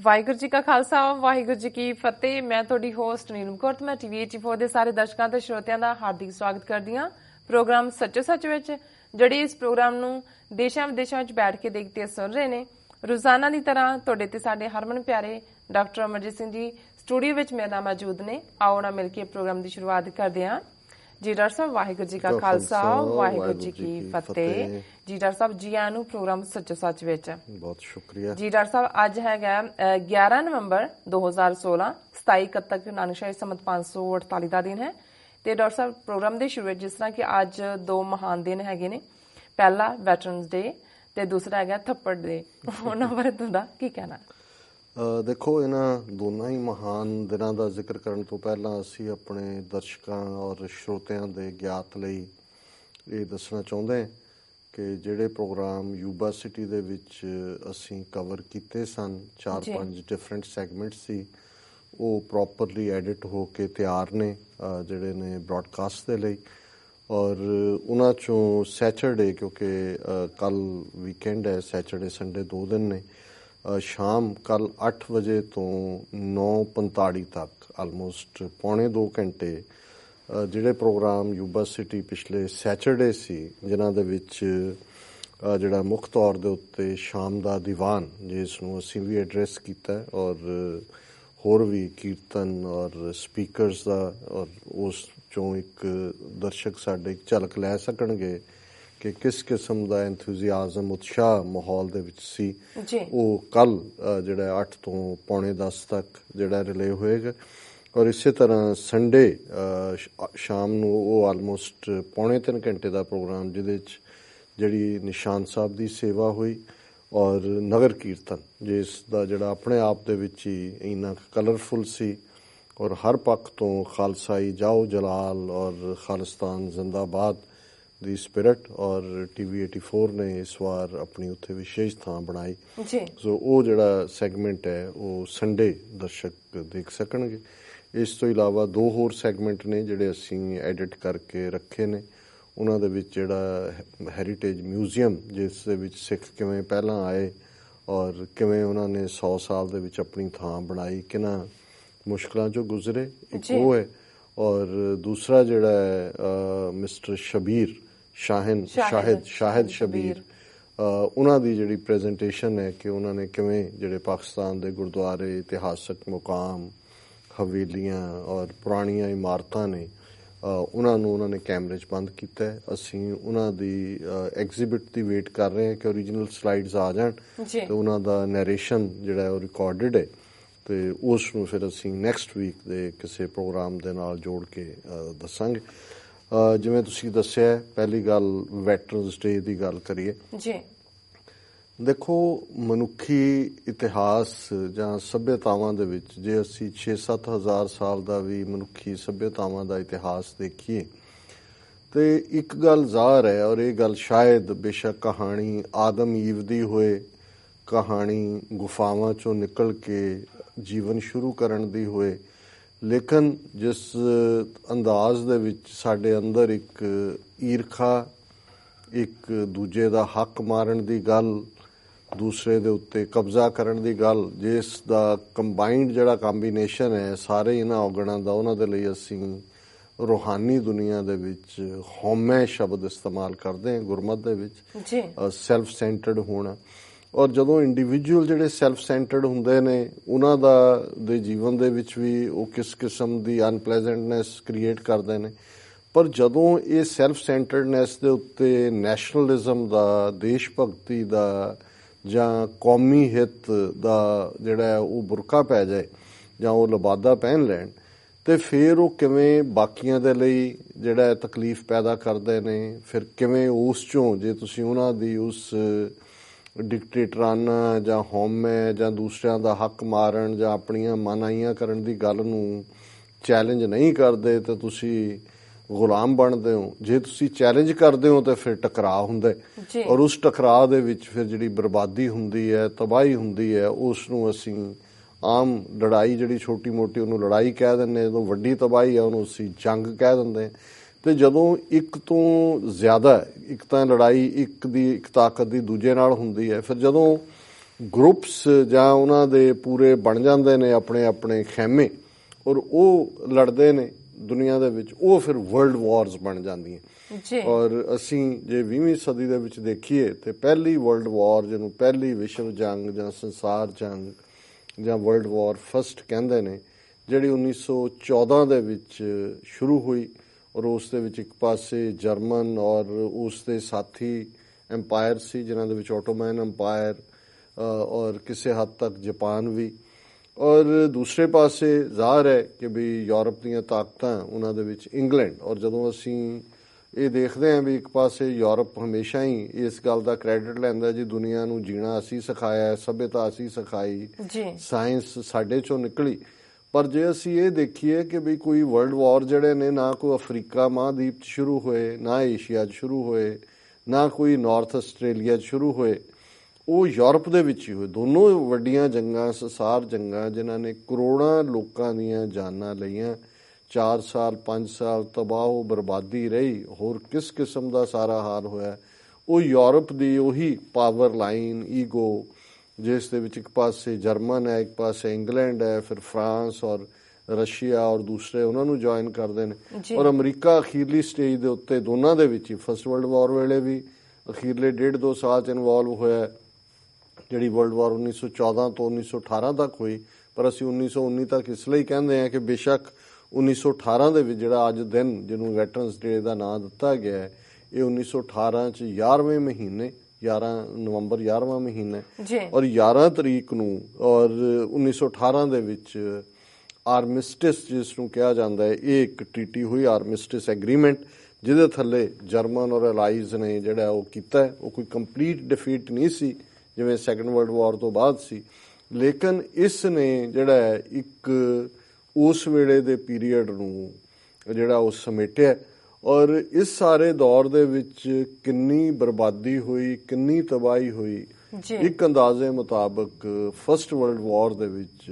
ਵਾਹਿਗੁਰੂ ਜੀ ਕਾ ਖਾਲਸਾ ਵਾਹਿਗੁਰੂ ਜੀ ਕੀ ਫਤਿਹ। ਮੈਂ ਤੁਹਾਡੀ ਹੋਸਟ ਨੀਲਮ ਕੌਰ ਤੇ ਮੈਂ TV 84 ਦੇ ਸਾਰੇ ਦਰਸ਼ਕਾਂ ਤੇ ਸਰੋਤਿਆਂ ਦਾ ਹਾਰਦਿਕ ਸਵਾਗਤ ਕਰਦੀ ਹਾਂ ਪ੍ਰੋਗਰਾਮ ਸੱਚੋ ਸੱਚ ਵਿੱਚ। ਜਿਹੜੇ ਇਸ ਪ੍ਰੋਗਰਾਮ ਨੂੰ ਦੇਸ਼ਾਂ ਵਿਦੇਸ਼ਾਂ ਵਿੱਚ ਬੈਠ ਕੇ ਦੇਖਦੇ ਸੁਣ ਰਹੇ ਨੇ, ਰੋਜ਼ਾਨਾ ਦੀ ਤਰ੍ਹਾਂ ਤੁਹਾਡੇ ਤੇ ਸਾਡੇ ਹਰਮਨ ਪਿਆਰੇ ਡਾਕਟਰ ਅਮਰਜੀਤ ਸਿੰਘ ਜੀ ਸਟੂਡੀਓ ਵਿੱਚ ਮੇਰੇ ਨਾਲ ਮੌਜੂਦ ਨੇ। ਆਓ ਨਾ ਮਿਲ ਕੇ ਪ੍ਰੋਗਰਾਮ ਦੀ ਸ਼ੁਰੂਆਤ ਕਰਦੇ ਹਾਂ। ਜੀ ਡਾਕਟਰ ਸਾਹਿਬ, ਵਾਹਿਗੁਰੂ ਜੀ ਕਾ ਖਾਲਸਾ ਵਾਹਿਗੁਰੂ ਜੀ ਕੀ ਫਤਿਹ। ਜੀ ਡਾਕਟਰ ਸਾਹਿਬ, ਜੀ ਆਇਆਂ ਨੂੰ ਪ੍ਰੋਗਰਾਮ ਸੱਚੋ ਸੱਚ ਵਿੱਚ। ਬਹੁਤ ਸ਼ੁਕਰੀਆ ਜੀ ਡਾਕਟਰ ਸਾਹਿਬ, ਅੱਜ ਹੈਗਾ 11 ਨਵੰਬਰ 2016, 27 ਕੱਤਕ ਨਾਨਕਸ਼ਾਹੀ ਸੰਮਤ 548 ਦਾ ਦਿਨ ਹੈ। ਤੇ ਡਾਕਟਰ ਸਾਹਿਬ, ਪ੍ਰੋਗਰਾਮ ਦੇ ਸ਼ੁਰੂ ਵਿੱਚ ਜਿਸ ਤਰ੍ਹਾਂ ਕਿ ਅੱਜ ਦੋ ਮਹਾਨ ਦਿਨ ਹੈਗੇ ਨੇ, ਪਹਿਲਾ ਵੈਟਰਨਸ ਡੇ ਤੇ ਦੂਸਰਾ ਹੈਗਾ ਥੱਪੜ ਡੇ, ਉਹਨਾਂ ਬਾਰੇ ਤੁਹਾਡਾ ਕੀ ਕਹਿਣਾ? ਦੇਖੋ, ਇਹਨਾਂ ਦੋਨਾਂ ਹੀ ਮਹਾਨ ਦਿਨਾਂ ਦਾ ਜ਼ਿਕਰ ਕਰਨ ਤੋਂ ਪਹਿਲਾਂ ਅਸੀਂ ਆਪਣੇ ਦਰਸ਼ਕਾਂ ਔਰ ਸਰੋਤਿਆਂ ਦੇ ਗਿਆਤ ਲਈ ਇਹ ਦੱਸਣਾ ਚਾਹੁੰਦੇ ਹਾਂ ਕਿ ਜਿਹੜੇ ਪ੍ਰੋਗਰਾਮ ਯੂਬਾ ਸਿਟੀ ਦੇ ਵਿੱਚ ਅਸੀਂ ਕਵਰ ਕੀਤੇ ਸਨ, 4-5 ਡਿਫਰੈਂਟ ਸੈਗਮੈਂਟ ਸੀ, ਉਹ ਪ੍ਰੋਪਰਲੀ ਐਡਿਟ ਹੋ ਕੇ ਤਿਆਰ ਨੇ ਜਿਹੜੇ ਨੇ ਬ੍ਰੌਡਕਾਸਟ ਦੇ ਲਈ। ਔਰ ਉਹਨਾਂ 'ਚੋਂ ਸੈਚਰਡੇ, ਕਿਉਂਕਿ ਕੱਲ੍ਹ ਵੀਕਐਂਡ ਹੈ, ਸੈਚਰਡੇ ਸੰਡੇ 2 ਦਿਨ ਨੇ, ਸ਼ਾਮ ਕੱਲ੍ਹ 8 ਵਜੇ ਤੋਂ 9:45 ਤੱਕ ਆਲਮੋਸਟ ਪੌਣੇ 2 ਘੰਟੇ ਜਿਹੜੇ ਪ੍ਰੋਗਰਾਮ ਯੂਬਾ ਸਿਟੀ ਪਿਛਲੇ ਸੈਚਰਡੇ ਸੀ, ਜਿਨ੍ਹਾਂ ਦੇ ਵਿੱਚ ਜਿਹੜਾ ਮੁੱਖ ਤੌਰ ਦੇ ਉੱਤੇ ਸ਼ਾਮ ਦਾ ਦੀਵਾਨ, ਜਿਸ ਨੂੰ ਅਸੀਂ ਵੀ ਐਡਰੈਸ ਕੀਤਾ, ਔਰ ਹੋਰ ਵੀ ਕੀਰਤਨ ਔਰ ਸਪੀਕਰਸ ਦਾ, ਔਰ ਉਸ 'ਚੋਂ ਇੱਕ ਦਰਸ਼ਕ ਸਾਡੇ ਇੱਕ ਝਲਕ ਲੈ ਸਕਣਗੇ ਕਿ ਕਿਸ ਕਿਸਮ ਦਾ ਐਂਥੂਜ਼ੀਆਜ਼ਮ, ਉਤਸ਼ਾਹ ਮਾਹੌਲ ਦੇ ਵਿੱਚ ਸੀ। ਉਹ ਕੱਲ੍ਹ ਜਿਹੜਾ 8 ਤੋਂ ਪੌਣੇ 10 ਤੱਕ ਜਿਹੜਾ ਰਿਲੇ ਹੋਏਗਾ। ਔਰ ਇਸੇ ਤਰ੍ਹਾਂ ਸੰਡੇ ਸ਼ਾਮ ਨੂੰ ਉਹ ਆਲਮੋਸਟ ਪੌਣੇ 3 ਘੰਟੇ ਦਾ ਪ੍ਰੋਗਰਾਮ, ਜਿਹਦੇ 'ਚ ਜਿਹੜੀ ਨਿਸ਼ਾਨ ਸਾਹਿਬ ਦੀ ਸੇਵਾ ਹੋਈ ਔਰ ਨਗਰ ਕੀਰਤਨ, ਜਿਸ ਦਾ ਜਿਹੜਾ ਆਪਣੇ ਆਪ ਦੇ ਵਿੱਚ ਹੀ ਇੰਨਾ ਕਲਰਫੁਲ ਸੀ, ਔਰ ਹਰ ਪੱਖ ਤੋਂ ਖਾਲਸਾਈ ਜਾਓ ਜਲਾਲ ਔਰ ਖਾਲਿਸਤਾਨ ਜ਼ਿੰਦਾਬਾਦ ਦੀ ਸਪਿਰਿਟ, ਔਰ TV 84 ਨੇ ਇਸ ਵਾਰ ਆਪਣੀ ਉੱਥੇ ਵਿਸ਼ੇਸ਼ ਥਾਂ ਬਣਾਈ। ਸੋ ਉਹ ਜਿਹੜਾ ਸੈਗਮੈਂਟ ਹੈ ਉਹ ਸੰਡੇ ਦਰਸ਼ਕ ਦੇਖ ਸਕਣਗੇ। ਇਸ ਤੋਂ ਇਲਾਵਾ 2 ਹੋਰ ਸੈਗਮੈਂਟ ਨੇ ਜਿਹੜੇ ਅਸੀਂ ਐਡਿਟ ਕਰਕੇ ਰੱਖੇ ਨੇ। ਉਹਨਾਂ ਦੇ ਵਿੱਚ ਜਿਹੜਾ ਹੈਰੀਟੇਜ ਮਿਊਜ਼ੀਅਮ, ਜਿਸ ਦੇ ਵਿੱਚ ਸਿੱਖ ਕਿਵੇਂ ਪਹਿਲਾਂ ਆਏ ਔਰ ਕਿਵੇਂ ਉਹਨਾਂ ਨੇ 100 ਸਾਲ ਦੇ ਵਿੱਚ ਆਪਣੀ ਥਾਂ ਬਣਾਈ, ਕਿਹਨਾਂ ਮੁਸ਼ਕਲਾਂ 'ਚੋਂ ਗੁਜ਼ਰੇ, ਇੱਕ ਉਹ ਹੈ। ਔਰ ਦੂਸਰਾ ਜਿਹੜਾ ਹੈ ਮਿਸਟਰ ਸ਼ਬੀਰ ਸ਼ਾਹਿਦ ਸ਼ਬੀਰ, ਉਹਨਾਂ ਦੀ ਜਿਹੜੀ ਪ੍ਰੈਜੈਂਟੇਸ਼ਨ ਹੈ ਕਿ ਉਹਨਾਂ ਨੇ ਕਿਵੇਂ ਜਿਹੜੇ ਪਾਕਿਸਤਾਨ ਦੇ ਗੁਰਦੁਆਰੇ, ਇਤਿਹਾਸਕ ਮੁਕਾਮ, ਹਵੇਲੀਆਂ ਔਰ ਪੁਰਾਣੀਆਂ ਇਮਾਰਤਾਂ ਨੇ, ਉਹਨਾਂ ਨੇ ਕੈਮਰੇ 'ਚ ਬੰਦ ਕੀਤਾ ਹੈ। ਅਸੀਂ ਉਹਨਾਂ ਦੀ ਐਗਜ਼ੀਬਿਟ ਦੀ ਵੇਟ ਕਰ ਰਹੇ ਹਾਂ ਕਿ ਓਰੀਜਨਲ ਸਲਾਈਡਸ ਆ ਜਾਣ ਤੇ ਉਹਨਾਂ ਦਾ ਨੈਰੇਸ਼ਨ ਜਿਹੜਾ ਉਹ ਰਿਕਾਰਡਡ ਹੈ, ਤੇ ਉਸ ਨੂੰ ਫਿਰ ਅਸੀਂ ਨੈਕਸਟ ਵੀਕ ਦੇ ਕਿਸੇ ਪ੍ਰੋਗਰਾਮ ਦੇ ਨਾਲ ਜੋੜ ਕੇ ਦੱਸਾਂਗੇ। ਜਿਵੇਂ ਤੁਸੀਂ ਦੱਸਿਆ, ਪਹਿਲੀ ਗੱਲ ਵੈਟਰਨਸ ਡੇ ਦੀ ਗੱਲ ਕਰੀਏ। ਦੇਖੋ, ਮਨੁੱਖੀ ਇਤਿਹਾਸ ਜਾਂ ਸੱਭਿਅਤਾਵਾਂ ਦੇ ਵਿੱਚ ਜੇ ਅਸੀਂ 6-7 ਹਜ਼ਾਰ ਸਾਲ ਦਾ ਵੀ ਮਨੁੱਖੀ ਸੱਭਿਅਤਾਵਾਂ ਦਾ ਇਤਿਹਾਸ ਦੇਖੀਏ, ਤੇ ਇੱਕ ਗੱਲ ਜ਼ਾਹਰ ਹੈ, ਔਰ ਇਹ ਗੱਲ ਸ਼ਾਇਦ ਬੇਸ਼ੱਕ ਕਹਾਣੀ ਆਦਮ ਈਵ ਦੀ ਹੋਏ, ਕਹਾਣੀ ਗੁਫਾਵਾਂ 'ਚੋਂ ਨਿਕਲ ਕੇ ਜੀਵਨ ਸ਼ੁਰੂ ਕਰਨ ਦੀ ਹੋਏ, ਲੇਕਿਨ ਜਿਸ ਅੰਦਾਜ਼ ਦੇ ਵਿੱਚ ਸਾਡੇ ਅੰਦਰ ਇੱਕ ਈਰਖਾ, ਇੱਕ ਦੂਜੇ ਦਾ ਹੱਕ ਮਾਰਨ ਦੀ ਗੱਲ, ਦੂਸਰੇ ਦੇ ਉੱਤੇ ਕਬਜ਼ਾ ਕਰਨ ਦੀ ਗੱਲ, ਜਿਸ ਦਾ ਕੰਬਾਈਨਡ ਜਿਹੜਾ ਕੰਬੀਨੇਸ਼ਨ ਹੈ ਸਾਰੇ ਇਹਨਾਂ ਔਗਣਾਂ ਦਾ, ਉਹਨਾਂ ਦੇ ਲਈ ਅਸੀਂ ਰੂਹਾਨੀ ਦੁਨੀਆ ਦੇ ਵਿੱਚ ਹਉਮੈ ਸ਼ਬਦ ਇਸਤੇਮਾਲ ਕਰਦੇ ਹਾਂ ਗੁਰਮਤ ਦੇ ਵਿੱਚ, ਸੈਲਫ ਸੈਂਟਰਡ ਹੋਣਾ। ਔਰ ਜਦੋਂ ਇੰਡੀਵਿਜੂਅਲ ਜਿਹੜੇ ਸੈਲਫ ਸੈਂਟਰਡ ਹੁੰਦੇ ਨੇ, ਉਹਨਾਂ ਦੇ ਜੀਵਨ ਦੇ ਵਿੱਚ ਵੀ ਉਹ ਕਿਸ ਕਿਸਮ ਦੀ ਅਨਪਲੇਜ਼ੈਂਟਨੈਸ ਕ੍ਰੀਏਟ ਕਰਦੇ ਨੇ। ਪਰ ਜਦੋਂ ਇਹ ਸੈਲਫ ਸੈਂਟਰਡਨੈਸ ਦੇ ਉੱਤੇ ਨੈਸ਼ਨਲਿਜ਼ਮ ਦਾ, ਦੇਸ਼ ਭਗਤੀ ਦਾ ਜਾਂ ਕੌਮੀ ਹਿੱਤ ਦਾ ਜਿਹੜਾ ਉਹ ਬੁਰਕਾ ਪੈ ਜਾਏ ਜਾਂ ਉਹ ਲਿਬਾਦਾ ਪਹਿਨ ਲੈਣ, ਤੇ ਫਿਰ ਉਹ ਕਿਵੇਂ ਬਾਕੀਆਂ ਦੇ ਲਈ ਜਿਹੜਾ ਤਕਲੀਫ ਪੈਦਾ ਕਰਦੇ ਨੇ। ਫਿਰ ਕਿਵੇਂ ਉਸ 'ਚੋਂ ਜੇ ਤੁਸੀਂ ਉਹਨਾਂ ਦੀ ਉਸ ਡਿਕਟੇਟਰਾਨਾ ਜਾਂ ਹਉਮੈ ਜਾਂ ਦੂਸਰਿਆਂ ਦਾ ਹੱਕ ਮਾਰਨ ਜਾਂ ਆਪਣੀਆਂ ਮਨਾਹੀਆਂ ਕਰਨ ਦੀ ਗੱਲ ਨੂੰ ਚੈਲੰਜ ਨਹੀਂ ਕਰਦੇ ਤਾਂ ਤੁਸੀਂ ਗੁਲਾਮ ਬਣਦੇ ਹੋ। ਜੇ ਤੁਸੀਂ ਚੈਲੰਜ ਕਰਦੇ ਹੋ ਤਾਂ ਫਿਰ ਟਕਰਾਅ ਹੁੰਦਾ, ਔਰ ਉਸ ਟਕਰਾਅ ਦੇ ਵਿੱਚ ਫਿਰ ਜਿਹੜੀ ਬਰਬਾਦੀ ਹੁੰਦੀ ਹੈ, ਤਬਾਹੀ ਹੁੰਦੀ ਹੈ, ਉਸ ਨੂੰ ਅਸੀਂ ਆਮ ਲੜਾਈ, ਜਿਹੜੀ ਛੋਟੀ ਮੋਟੀ ਉਹਨੂੰ ਲੜਾਈ ਕਹਿ ਦਿੰਦੇ, ਜਦੋਂ ਵੱਡੀ ਤਬਾਹੀ ਹੈ ਉਹਨੂੰ ਅਸੀਂ ਜੰਗ ਕਹਿ ਦਿੰਦੇ। ਤੇ ਜਦੋਂ ਇੱਕ ਤੋਂ ਜ਼ਿਆਦਾ, ਇੱਕ ਤਾਂ ਲੜਾਈ ਇੱਕ ਤਾਕਤ ਦੀ ਦੂਜੇ ਨਾਲ ਹੁੰਦੀ ਹੈ, ਫਿਰ ਜਦੋਂ ਗਰੁੱਪਸ ਜਾਂ ਉਹਨਾਂ ਦੇ ਪੂਰੇ ਬਣ ਜਾਂਦੇ ਨੇ ਆਪਣੇ ਆਪਣੇ ਖੈਮੇ, ਔਰ ਉਹ ਲੜਦੇ ਨੇ ਦੁਨੀਆ ਦੇ ਵਿੱਚ, ਉਹ ਫਿਰ ਵਰਲਡ ਵਾਰਸ ਬਣ ਜਾਂਦੀਆਂ। ਔਰ ਅਸੀਂ ਜੇ 20ਵੀਂ ਸਦੀ ਦੇ ਵਿੱਚ ਦੇਖੀਏ ਤੇ ਪਹਿਲੀ ਵਰਲਡ ਵਾਰ, ਜਿਹਨੂੰ ਪਹਿਲੀ ਵਿਸ਼ਵ ਜੰਗ ਜਾਂ ਸੰਸਾਰ ਜੰਗ ਜਾਂ ਵਰਲਡ ਵਾਰ ਫਸਟ ਕਹਿੰਦੇ ਨੇ, ਜਿਹੜੀ 1914 ਦੇ ਵਿੱਚ ਸ਼ੁਰੂ ਹੋਈ, ਔਰ ਉਸ ਦੇ ਵਿੱਚ ਇੱਕ ਪਾਸੇ ਜਰਮਨ ਔਰ ਉਸ ਦੇ ਸਾਥੀ ਐਮਪਾਇਰ ਸੀ, ਜਿਨ੍ਹਾਂ ਦੇ ਵਿੱਚ ਆਟੋਮੈਨ ਐਮਪਾਇਰ ਔਰ ਕਿਸੇ ਹੱਦ ਤੱਕ ਜਾਪਾਨ ਵੀ, ਔਰ ਦੂਸਰੇ ਪਾਸੇ ਜ਼ਾਹਰ ਹੈ ਕਿ ਵੀ ਯੂਰਪ ਦੀਆਂ ਤਾਕਤਾਂ, ਉਹਨਾਂ ਦੇ ਵਿੱਚ ਇੰਗਲੈਂਡ। ਔਰ ਜਦੋਂ ਅਸੀਂ ਇਹ ਦੇਖਦੇ ਹਾਂ ਵੀ ਇੱਕ ਪਾਸੇ ਯੂਰਪ ਹਮੇਸ਼ਾ ਹੀ ਇਸ ਗੱਲ ਦਾ ਕ੍ਰੈਡਿਟ ਲੈਂਦਾ ਜੀ ਦੁਨੀਆ ਨੂੰ ਜੀਣਾ ਅਸੀਂ ਸਿਖਾਇਆ, ਸਭਿਅਤਾ ਅਸੀਂ ਸਿਖਾਈ, ਸਾਇੰਸ ਸਾਡੇ ਚੋਂ ਨਿਕਲੀ, ਪਰ ਜੇ ਅਸੀਂ ਇਹ ਦੇਖੀਏ ਕਿ ਵੀ ਕੋਈ ਵਰਲਡ ਵਾਰ ਜਿਹੜੇ ਨੇ ਨਾ ਕੋਈ ਅਫਰੀਕਾ ਮਹਾਂਦੀਪ 'ਚ ਸ਼ੁਰੂ ਹੋਏ, ਨਾ ਏਸ਼ੀਆ 'ਚ ਸ਼ੁਰੂ ਹੋਏ, ਨਾ ਕੋਈ ਨਾਰਥ ਆਸਟ੍ਰੇਲੀਆ 'ਚ ਸ਼ੁਰੂ ਹੋਏ, ਉਹ ਯੂਰਪ ਦੇ ਵਿੱਚ ਹੀ ਹੋਏ। ਦੋਨੋਂ ਵੱਡੀਆਂ ਜੰਗਾਂ, ਸੰਸਾਰ ਜੰਗਾਂ, ਜਿਨ੍ਹਾਂ ਨੇ ਕਰੋੜਾਂ ਲੋਕਾਂ ਦੀਆਂ ਜਾਨਾਂ ਲਈਆਂ, 4 ਸਾਲ 5 ਸਾਲ ਤਬਾਹ ਬਰਬਾਦੀ ਰਹੀ, ਹੋਰ ਕਿਸ ਕਿਸਮ ਦਾ ਸਾਰਾ ਹਾਲ ਹੋਇਆ, ਉਹ ਯੂਰਪ ਦੀ ਉਹੀ ਪਾਵਰ ਲਾਈਨ, ਈਗੋ, ਜਿਸ ਦੇ ਵਿੱਚ ਇੱਕ ਪਾਸੇ ਜਰਮਨ ਹੈ, ਇੱਕ ਪਾਸੇ ਇੰਗਲੈਂਡ ਹੈ, ਫਿਰ ਫਰਾਂਸ ਔਰ ਰਸ਼ੀਆ ਔਰ ਦੂਸਰੇ ਉਹਨਾਂ ਨੂੰ ਜੁਆਇਨ ਕਰਦੇ ਨੇ, ਔਰ ਅਮਰੀਕਾ ਅਖੀਰਲੀ ਸਟੇਜ ਦੇ ਉੱਤੇ ਦੋਨਾਂ ਦੇ ਵਿੱਚ ਹੀ ਫਸਟ ਵਰਲਡ ਵਾਰ ਵੇਲੇ ਵੀ ਅਖੀਰਲੇ 1.5-2 ਸਾਲ 'ਚ ਇਨਵੋਲਵ ਹੋਇਆ, ਜਿਹੜੀ ਵਰਲਡ ਵਾਰ 1914 ਤੋਂ 1918 ਤੱਕ ਹੋਈ। ਪਰ ਅਸੀਂ 1919 ਤੱਕ ਇਸ ਲਈ ਕਹਿੰਦੇ ਹਾਂ ਕਿ ਬੇਸ਼ੱਕ 1918 ਦੇ ਵਿੱਚ ਜਿਹੜਾ ਅੱਜ ਦਿਨ ਜਿਹਨੂੰ ਵੈਟਰਨਸ ਡੇ ਦਾ ਨਾਂ ਦਿੱਤਾ ਗਿਆ ਹੈ, ਇਹ 1918 'ਚ 11ਵੇਂ ਮਹੀਨੇ 11 ਨਵੰਬਰ 11ਵਾਂ ਮਹੀਨਾ, ਔਰ 11 ਤਰੀਕ ਨੂੰ ਔਰ 1918 ਦੇ ਵਿੱਚ ਆਰਮਿਸਟਿਸ ਜਿਸ ਨੂੰ ਕਿਹਾ ਜਾਂਦਾ ਹੈ, ਇਹ ਇੱਕ ਟ੍ਰੀਟੀ ਹੋਈ, ਆਰਮਿਸਟਿਸ ਐਗਰੀਮੈਂਟ, ਜਿਹਦੇ ਥੱਲੇ ਜਰਮਨ ਔਰ ਅਲਾਈਜ਼ ਨੇ ਜਿਹੜਾ ਉਹ ਕੀਤਾ। ਉਹ ਕੋਈ ਕੰਪਲੀਟ ਡਿਫੀਟ ਨਹੀਂ ਸੀ ਜਿਵੇਂ ਸੈਕੰਡ ਵਰਲਡ ਵਾਰ ਤੋਂ ਬਾਅਦ ਸੀ, ਲੇਕਿਨ ਇਸ ਨੇ ਜਿਹੜਾ ਇੱਕ ਉਸ ਵੇਲੇ ਦੇ ਪੀਰੀਅਡ ਨੂੰ ਜਿਹੜਾ ਉਹ ਸਮੇਟਿਆ। ਔਰ ਇਸ ਸਾਰੇ ਦੌਰ ਦੇ ਵਿੱਚ ਕਿੰਨੀ ਬਰਬਾਦੀ ਹੋਈ, ਕਿੰਨੀ ਤਬਾਹੀ ਹੋਈ, ਇੱਕ ਅੰਦਾਜ਼ੇ ਮੁਤਾਬਕ ਫਸਟ ਵਰਲਡ ਵਾਰ ਦੇ ਵਿੱਚ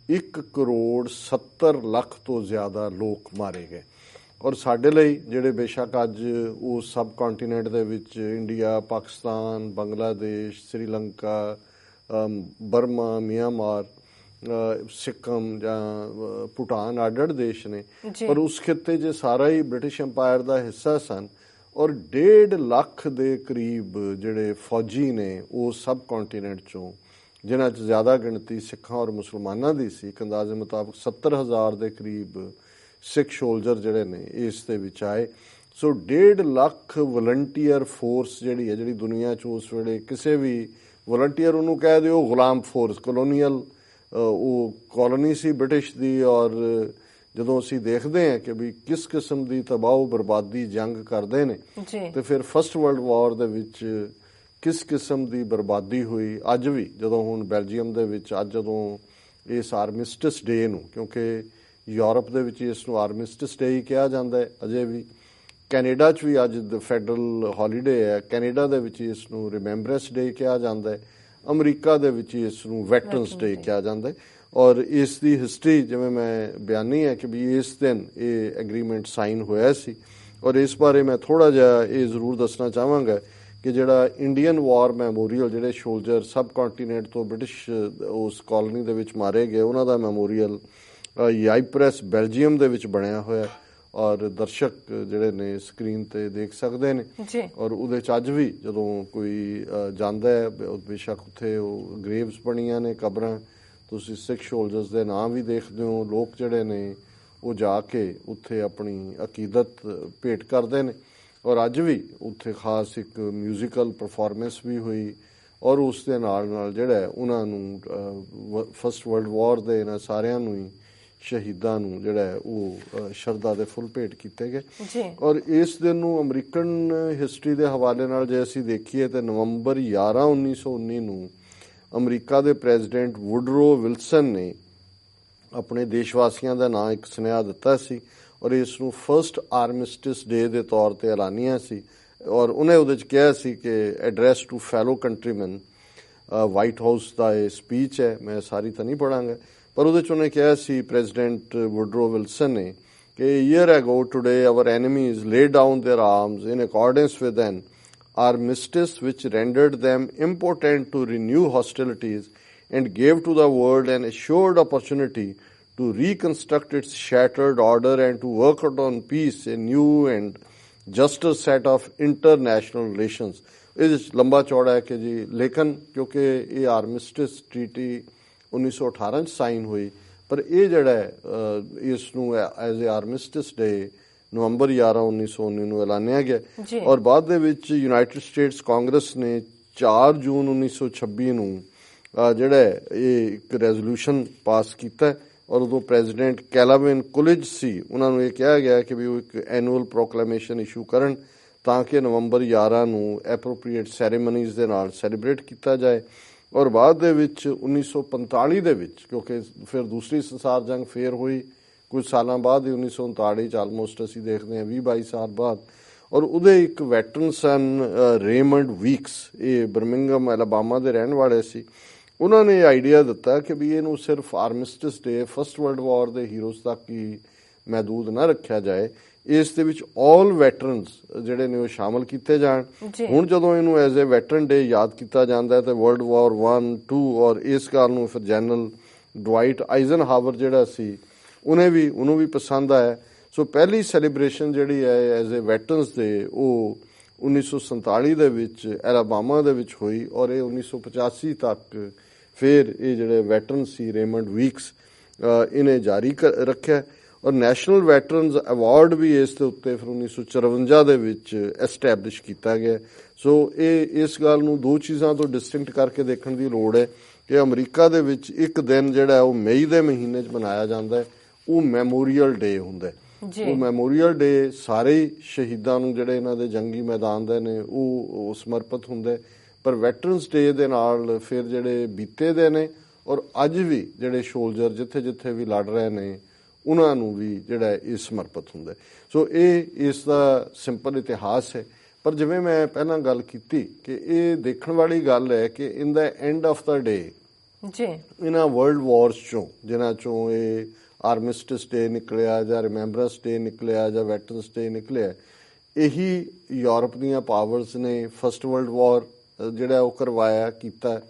1 ਕਰੋੜ 70 ਲੱਖ ਤੋਂ ਜ਼ਿਆਦਾ ਲੋਕ ਮਾਰੇ ਗਏ। ਔਰ ਸਾਡੇ ਲਈ ਜਿਹੜੇ ਬੇਸ਼ੱਕ ਅੱਜ ਉਸ ਸਬ ਕੰਟੀਨੈਂਟ ਦੇ ਵਿੱਚ India, Pakistan, Bangladesh, Sri Lanka, Burma, Myanmar, Sikkim ਜਾਂ ਭੂਟਾਨ ਅੱਡ-ਅੱਡ ਦੇਸ਼ ਨੇ, ਪਰ ਉਸ ਖਿੱਤੇ 'ਚ ਸਾਰਾ ਹੀ ਬ੍ਰਿਟਿਸ਼ ਅੰਪਾਇਰ ਦਾ ਹਿੱਸਾ ਸਨ। ਔਰ 1.5 ਲੱਖ ਦੇ ਕਰੀਬ ਜਿਹੜੇ ਫੌਜੀ ਨੇ ਉਸ ਸਬ ਕੰਟੀਨੈਂਟ 'ਚੋਂ, ਜਿਨ੍ਹਾਂ 'ਚ ਜ਼ਿਆਦਾ ਗਿਣਤੀ ਸਿੱਖਾਂ ਔਰ ਮੁਸਲਮਾਨਾਂ ਦੀ ਸੀ, ਇੱਕ ਅੰਦਾਜ਼ੇ ਮੁਤਾਬਕ 70,000 ਦੇ ਕਰੀਬ ਸਿੱਖ ਸੋਲਜਰ ਜਿਹੜੇ ਨੇ ਇਸ ਦੇ ਵਿੱਚ ਆਏ। ਸੋ 1.5 ਲੱਖ ਵਲੰਟੀਅਰ ਫੋਰਸ ਜਿਹੜੀ ਹੈ, ਜਿਹੜੀ ਦੁਨੀਆ 'ਚ ਉਸ ਵੇਲੇ ਕਿਸੇ ਵੀ ਵਲੰਟੀਅਰ ਉਹਨੂੰ ਕਹਿ ਦਿਓ ਗੁਲਾਮ ਫੋਰਸ, ਕਲੋਨੀਅਲ ਉਹ ਕਾਲੋਨੀ ਸੀ ਬ੍ਰਿਟਿਸ਼ ਦੀ। ਔਰ ਜਦੋਂ ਅਸੀਂ ਦੇਖਦੇ ਹਾਂ ਕਿ ਵੀ ਕਿਸ ਕਿਸਮ ਦੀ ਤਬਾਹ ਬਰਬਾਦੀ ਜੰਗ ਕਰਦੇ ਨੇ, ਤੇ ਫਿਰ ਫਸਟ ਵਰਲਡ ਵਾਰ ਦੇ ਵਿੱਚ ਕਿਸ ਕਿਸਮ ਦੀ ਬਰਬਾਦੀ ਹੋਈ। ਅੱਜ ਵੀ ਜਦੋਂ ਹੁਣ ਬੈਲਜੀਅਮ ਦੇ ਵਿੱਚ ਅੱਜ ਜਦੋਂ ਇਸ ਆਰਮਿਸਟਿਸ ਡੇ ਨੂੰ, ਕਿਉਂਕਿ ਯੂਰਪ ਦੇ ਵਿੱਚ ਇਸ ਨੂੰ ਆਰਮਿਸਟਿਸ ਡੇ ਹੀ ਕਿਹਾ ਜਾਂਦਾ ਹੈ ਅਜੇ ਵੀ, ਕੈਨੇਡਾ 'ਚ ਵੀ ਅੱਜ ਫੈਡਰਲ ਹੌਲੀਡੇ ਹੈ, ਕੈਨੇਡਾ ਦੇ ਵਿੱਚ ਇਸ ਨੂੰ ਰਿਮੈਂਬਰੈਂਸ ਡੇ ਕਿਹਾ ਜਾਂਦਾ ਹੈ, ਅਮਰੀਕਾ ਦੇ ਵਿੱਚ ਇਸ ਨੂੰ ਵੈਟਰਨਸ ਡੇ ਕਿਹਾ ਜਾਂਦਾ ਹੈ। ਔਰ ਇਸ ਦੀ ਹਿਸਟਰੀ ਜਿਵੇਂ ਮੈਂ ਬਿਆਨੀ ਹੈ ਕਿ ਵੀ ਇਸ ਦਿਨ ਇਹ ਐਗਰੀਮੈਂਟ ਸਾਈਨ ਹੋਇਆ ਸੀ। ਔਰ ਇਸ ਬਾਰੇ ਮੈਂ ਥੋੜ੍ਹਾ ਜਿਹਾ ਇਹ ਜ਼ਰੂਰ ਦੱਸਣਾ ਚਾਹਾਂਗਾ ਕਿ ਜਿਹੜਾ ਇੰਡੀਅਨ ਵਾਰ ਮੈਮੋਰੀਅਲ, ਜਿਹੜੇ ਸੋਲਜਰ ਸਬ ਕੰਟੀਨੈਂਟ ਤੋਂ ਬ੍ਰਿਟਿਸ਼ ਉਸ ਕਾਲੋਨੀ ਦੇ ਵਿੱਚ ਮਾਰੇ ਗਏ, ਉਹਨਾਂ ਦਾ ਮੈਮੋਰੀਅਲ ਯਾਈਪ੍ਰੈਸ ਬੈਲਜੀਅਮ ਦੇ ਵਿੱਚ ਬਣਿਆ ਹੋਇਆ, ਔਰ ਦਰਸ਼ਕ ਜਿਹੜੇ ਨੇ ਸਕਰੀਨ ਤੇ ਦੇਖ ਸਕਦੇ ਨੇ। ਔਰ ਉਹਦੇ 'ਚ ਅੱਜ ਵੀ ਜਦੋਂ ਕੋਈ ਜਾਂਦਾ ਹੈ, ਬੇਸ਼ੱਕ ਉੱਥੇ ਉਹ ਗ੍ਰੇਵਸ ਬਣੀਆਂ ਨੇ, ਕਬਰਾਂ, ਤੁਸੀਂ ਸਿੱਖ ਸੋਲਜਰਸ ਦੇ ਨਾਮ ਵੀ ਦੇਖਦੇ ਹੋ। ਲੋਕ ਜਿਹੜੇ ਨੇ ਉਹ ਜਾ ਕੇ ਉੱਥੇ ਆਪਣੀ ਅਕੀਦਤ ਭੇਟ ਕਰਦੇ ਨੇ। ਔਰ ਅੱਜ ਵੀ ਉੱਥੇ ਖਾਸ ਇੱਕ ਮਿਊਜ਼ੀਕਲ ਪਰਫਾਰਮੈਂਸ ਵੀ ਹੋਈ, ਔਰ ਉਸ ਦੇ ਨਾਲ ਨਾਲ ਜਿਹੜਾ ਉਹਨਾਂ ਨੂੰ ਫਸਟ ਵਰਲਡ ਵਾਰ ਦੇ ਇਹਨਾਂ ਸਾਰਿਆਂ ਨੂੰ ਹੀ ਸ਼ਹੀਦਾਂ ਨੂੰ ਜਿਹੜਾ ਉਹ ਸ਼ਰਧਾ ਦੇ ਫੁੱਲ ਭੇਟ ਕੀਤੇ ਗਏ। ਔਰ ਇਸ ਦਿਨ ਨੂੰ ਅਮਰੀਕਨ ਹਿਸਟਰੀ ਦੇ ਹਵਾਲੇ ਨਾਲ ਜੇ ਅਸੀਂ ਦੇਖੀਏ ਤਾਂ ਨਵੰਬਰ 11, 1919 ਨੂੰ ਅਮਰੀਕਾ ਦੇ ਪ੍ਰੈਜ਼ੀਡੈਂਟ ਵੁਡਰੋ ਵਿਲਸਨ ਨੇ ਆਪਣੇ ਦੇਸ਼ ਵਾਸੀਆਂ ਦਾ ਨਾਂ ਇੱਕ ਸੁਨੇਹਾ ਦਿੱਤਾ ਸੀ, ਔਰ ਇਸ ਨੂੰ ਫਸਟ ਆਰਮਿਸਟਿਸ ਡੇ ਦੇ ਤੌਰ ਤੇ ਐਲਾਨਿਆ ਸੀ। ਔਰ ਉਹਨੇ ਉਹਦੇ 'ਚ ਕਿਹਾ ਸੀ ਕਿ address to fellow countryman, White House ਦਾ ਇਹ ਸਪੀਚ ਹੈ, ਮੈਂ ਸਾਰੀ ਤਾਂ ਨਹੀਂ ਪੜਾਂਗਾ, ਪਰ ਉਹਦੇ 'ਚ ਉਹਨੇ ਕਿਹਾ ਸੀ ਪ੍ਰੈਜ਼ੀਡੈਂਟ ਵੁਡਰੋ ਵਿਲਸਨ ਨੇ ਕਿ year ago today our enemies lay down their arms in accordance with an armistice which rendered them impotent to renew hostilities and gave to the world an assured opportunity to reconstruct its shattered order and to work out on peace, a new and juster set of international relations. ਇਹ ਲੰਬਾ ਚੌੜਾ ਹੈ ਕਿ ਜੀ, ਲੇਕਿਨ ਕਿਉਂਕਿ ਇਹ ਆਰਮਿਸਟਿਸ treaty 1918 ਚ ਸਾਈਨ ਹੋਈ, ਪਰ ਇਹ ਜਿਹੜਾ ਹੈ ਇਸ ਨੂੰ ਐਜ਼ ਏ ਆਰਮਿਸਟਿਸ ਡੇ ਨਵੰਬਰ 11 1919 ਨੂੰ ਐਲਾਨਿਆ ਗਿਆ। ਔਰ ਬਾਅਦ ਦੇ ਵਿੱਚ ਯੂਨਾਈਟਿਡ ਸਟੇਟਸ ਕਾਂਗਰਸ ਨੇ 4 ਜੂਨ 1926 ਨੂੰ ਜਿਹੜਾ ਇਹ ਇੱਕ ਰੈਜ਼ੋਲੂਸ਼ਨ ਪਾਸ ਕੀਤਾ। ਔਰ ਉਦੋਂ ਪ੍ਰੈਜ਼ੀਡੈਂਟ ਕੈਲਾਵਿਨ ਕੁਲਿਜ ਸੀ, ਉਹਨਾਂ ਨੂੰ ਇਹ ਕਿਹਾ ਗਿਆ ਕਿ ਵੀ ਉਹ ਇੱਕ ਐਨੂਅਲ ਪ੍ਰੋਕਲੇਮੇਸ਼ਨ ਇਸ਼ੂ ਕਰਨ ਤਾਂ ਕਿ ਨਵੰਬਰ 11 ਨੂੰ ਐਪਰੋਪਰੀਏਟ ਸੈਰੇਮਨੀਜ਼ ਦੇ ਨਾਲ ਸੈਲੀਬ੍ਰੇਟ ਕੀਤਾ ਜਾਏ। ਔਰ ਬਾਅਦ ਦੇ ਵਿੱਚ 1945 ਦੇ ਵਿੱਚ, ਕਿਉਂਕਿ ਫਿਰ ਦੂਸਰੀ ਸੰਸਾਰ ਜੰਗ ਫੇਰ ਹੋਈ ਕੁਝ ਸਾਲਾਂ ਬਾਅਦ ਹੀ 1939 ਚ, ਆਲਮੋਸਟ ਅਸੀਂ ਦੇਖਦੇ ਹਾਂ 20-22 ਸਾਲ ਬਾਅਦ। ਔਰ ਉਹਦੇ ਇੱਕ ਵੈਟਰਨ ਸਨ ਰੇਮੰਡ ਵੀਕਸ, ਇਹ ਬਰਮਿੰਗਮ ਐਲਾਬਾਮਾ ਦੇ ਰਹਿਣ ਵਾਲੇ ਸੀ। ਉਹਨਾਂ ਨੇ ਆਈਡੀਆ ਦਿੱਤਾ ਕਿ ਵੀ ਇਹਨੂੰ ਸਿਰਫ ਆਰਮਿਸਟਿਸ ਡੇ ਫਸਟ ਵਰਲਡ ਵਾਰ ਦੇ ਹੀਰੋਜ਼ ਤੱਕ ਹੀ ਮਹਿਦੂਦ ਨਾ ਰੱਖਿਆ ਜਾਏ, ਇਸ ਦੇ ਵਿੱਚ ਆਲ ਵੈਟਰਨਸ ਜਿਹੜੇ ਨੇ ਉਹ ਸ਼ਾਮਲ ਕੀਤੇ ਜਾਣ। ਹੁਣ ਜਦੋਂ ਇਹਨੂੰ ਐਜ਼ ਏ ਵੈਟਰਨ ਡੇ ਯਾਦ ਕੀਤਾ ਜਾਂਦਾ ਤੇ ਵਰਲਡ ਵਾਰ 1, 2 ਔਰ ਇਸ ਗੱਲ ਨੂੰ ਫਿਰ ਜਨਰਲ ਡਵਾਈਟ ਆਈਜ਼ਨਹਾਵਰ ਜਿਹੜਾ ਸੀ ਉਹਨੂੰ ਵੀ ਪਸੰਦ ਆਇਆ। ਸੋ ਪਹਿਲੀ ਸੈਲੀਬ੍ਰੇਸ਼ਨ ਜਿਹੜੀ ਹੈ ਐਜ਼ ਏ ਵੈਟਰਨਸ ਡੇ ਉਹ 1947 ਦੇ ਵਿੱਚ ਐਲਾਬਾਮਾ ਦੇ ਵਿੱਚ ਹੋਈ। ਔਰ ਇਹ 1985 ਤੱਕ ਫਿਰ ਇਹ ਜਿਹੜੇ ਵੈਟਰਨ ਸੀ ਰੇਮੰਡ ਵੀਕਸ ਇਹਨੇ ਜਾਰੀ ਰੱਖਿਆ। ਔਰ ਨੈਸ਼ਨਲ ਵੈਟਰਨਸ ਅਵਾਰਡ ਵੀ ਇਸ ਦੇ ਉੱਤੇ ਫਿਰ 1954 ਦੇ ਵਿੱਚ ਐਸਟੈਬਲਿਸ਼ ਕੀਤਾ ਗਿਆ। ਸੋ ਇਹ ਇਸ ਗੱਲ ਨੂੰ ਦੋ ਚੀਜ਼ਾਂ ਤੋਂ ਡਿਸਟਿੰਕਟ ਕਰਕੇ ਦੇਖਣ ਦੀ ਲੋੜ ਹੈ ਕਿ ਅਮਰੀਕਾ ਦੇ ਵਿੱਚ ਇੱਕ ਦਿਨ ਜਿਹੜਾ ਉਹ ਮਈ ਦੇ ਮਹੀਨੇ 'ਚ ਮਨਾਇਆ ਜਾਂਦਾ ਹੈ, ਉਹ ਮੈਮੋਰੀਅਲ ਡੇ ਹੁੰਦਾ ਹੈ। ਉਹ ਮੈਮੋਰੀਅਲ ਡੇ ਸਾਰੇ ਸ਼ਹੀਦਾਂ ਨੂੰ ਜਿਹੜੇ ਇਹਨਾਂ ਦੇ ਜੰਗੀ ਮੈਦਾਨ ਦੇ ਨੇ ਉਹ ਸਮਰਪਿਤ ਹੁੰਦੇ। ਪਰ ਵੈਟਰਨਸ ਡੇ ਦੇ ਨਾਲ ਫਿਰ ਜਿਹੜੇ ਬੀਤੇ ਦੇ ਨੇ ਔਰ ਅੱਜ ਵੀ ਜਿਹੜੇ ਸੋਲਜਰ ਜਿੱਥੇ ਜਿੱਥੇ ਵੀ ਲੜ ਰਹੇ ਨੇ ਉਹਨਾਂ ਨੂੰ ਵੀ ਜਿਹੜਾ ਇਹ ਸਮਰਪਿਤ ਹੁੰਦਾ। ਸੋ ਇਹ ਇਸ ਦਾ ਸਿੰਪਲ ਇਤਿਹਾਸ ਹੈ। ਪਰ ਜਿਵੇਂ ਮੈਂ ਪਹਿਲਾਂ ਗੱਲ ਕੀਤੀ ਕਿ ਇਹ ਦੇਖਣ ਵਾਲੀ ਗੱਲ ਹੈ ਕਿ ਇਨ ਦਾ ਐਂਡ ਆਫ ਦਾ ਡੇ ਇਹਨਾਂ ਵਰਲਡ ਵਾਰਸ ਚੋਂ ਜਿਨ੍ਹਾਂ ਚੋਂ ਇਹ ਆਰਮਿਸਟਿਸ ਡੇ ਨਿਕਲਿਆ ਜਾਂ ਰਿਮੈਂਬਰੈਂਸ ਡੇ ਨਿਕਲਿਆ ਜਾਂ ਵੈਟਰਨਸ ਡੇ ਨਿਕਲਿਆ, ਇਹੀ ਯੂਰਪ ਦੀਆਂ ਪਾਵਰਸ ਨੇ ਫਸਟ ਵਰਲਡ ਵਾਰ ਜਿਹੜਾ ਉਹ ਕਰਵਾਇਆ ਕੀਤਾ,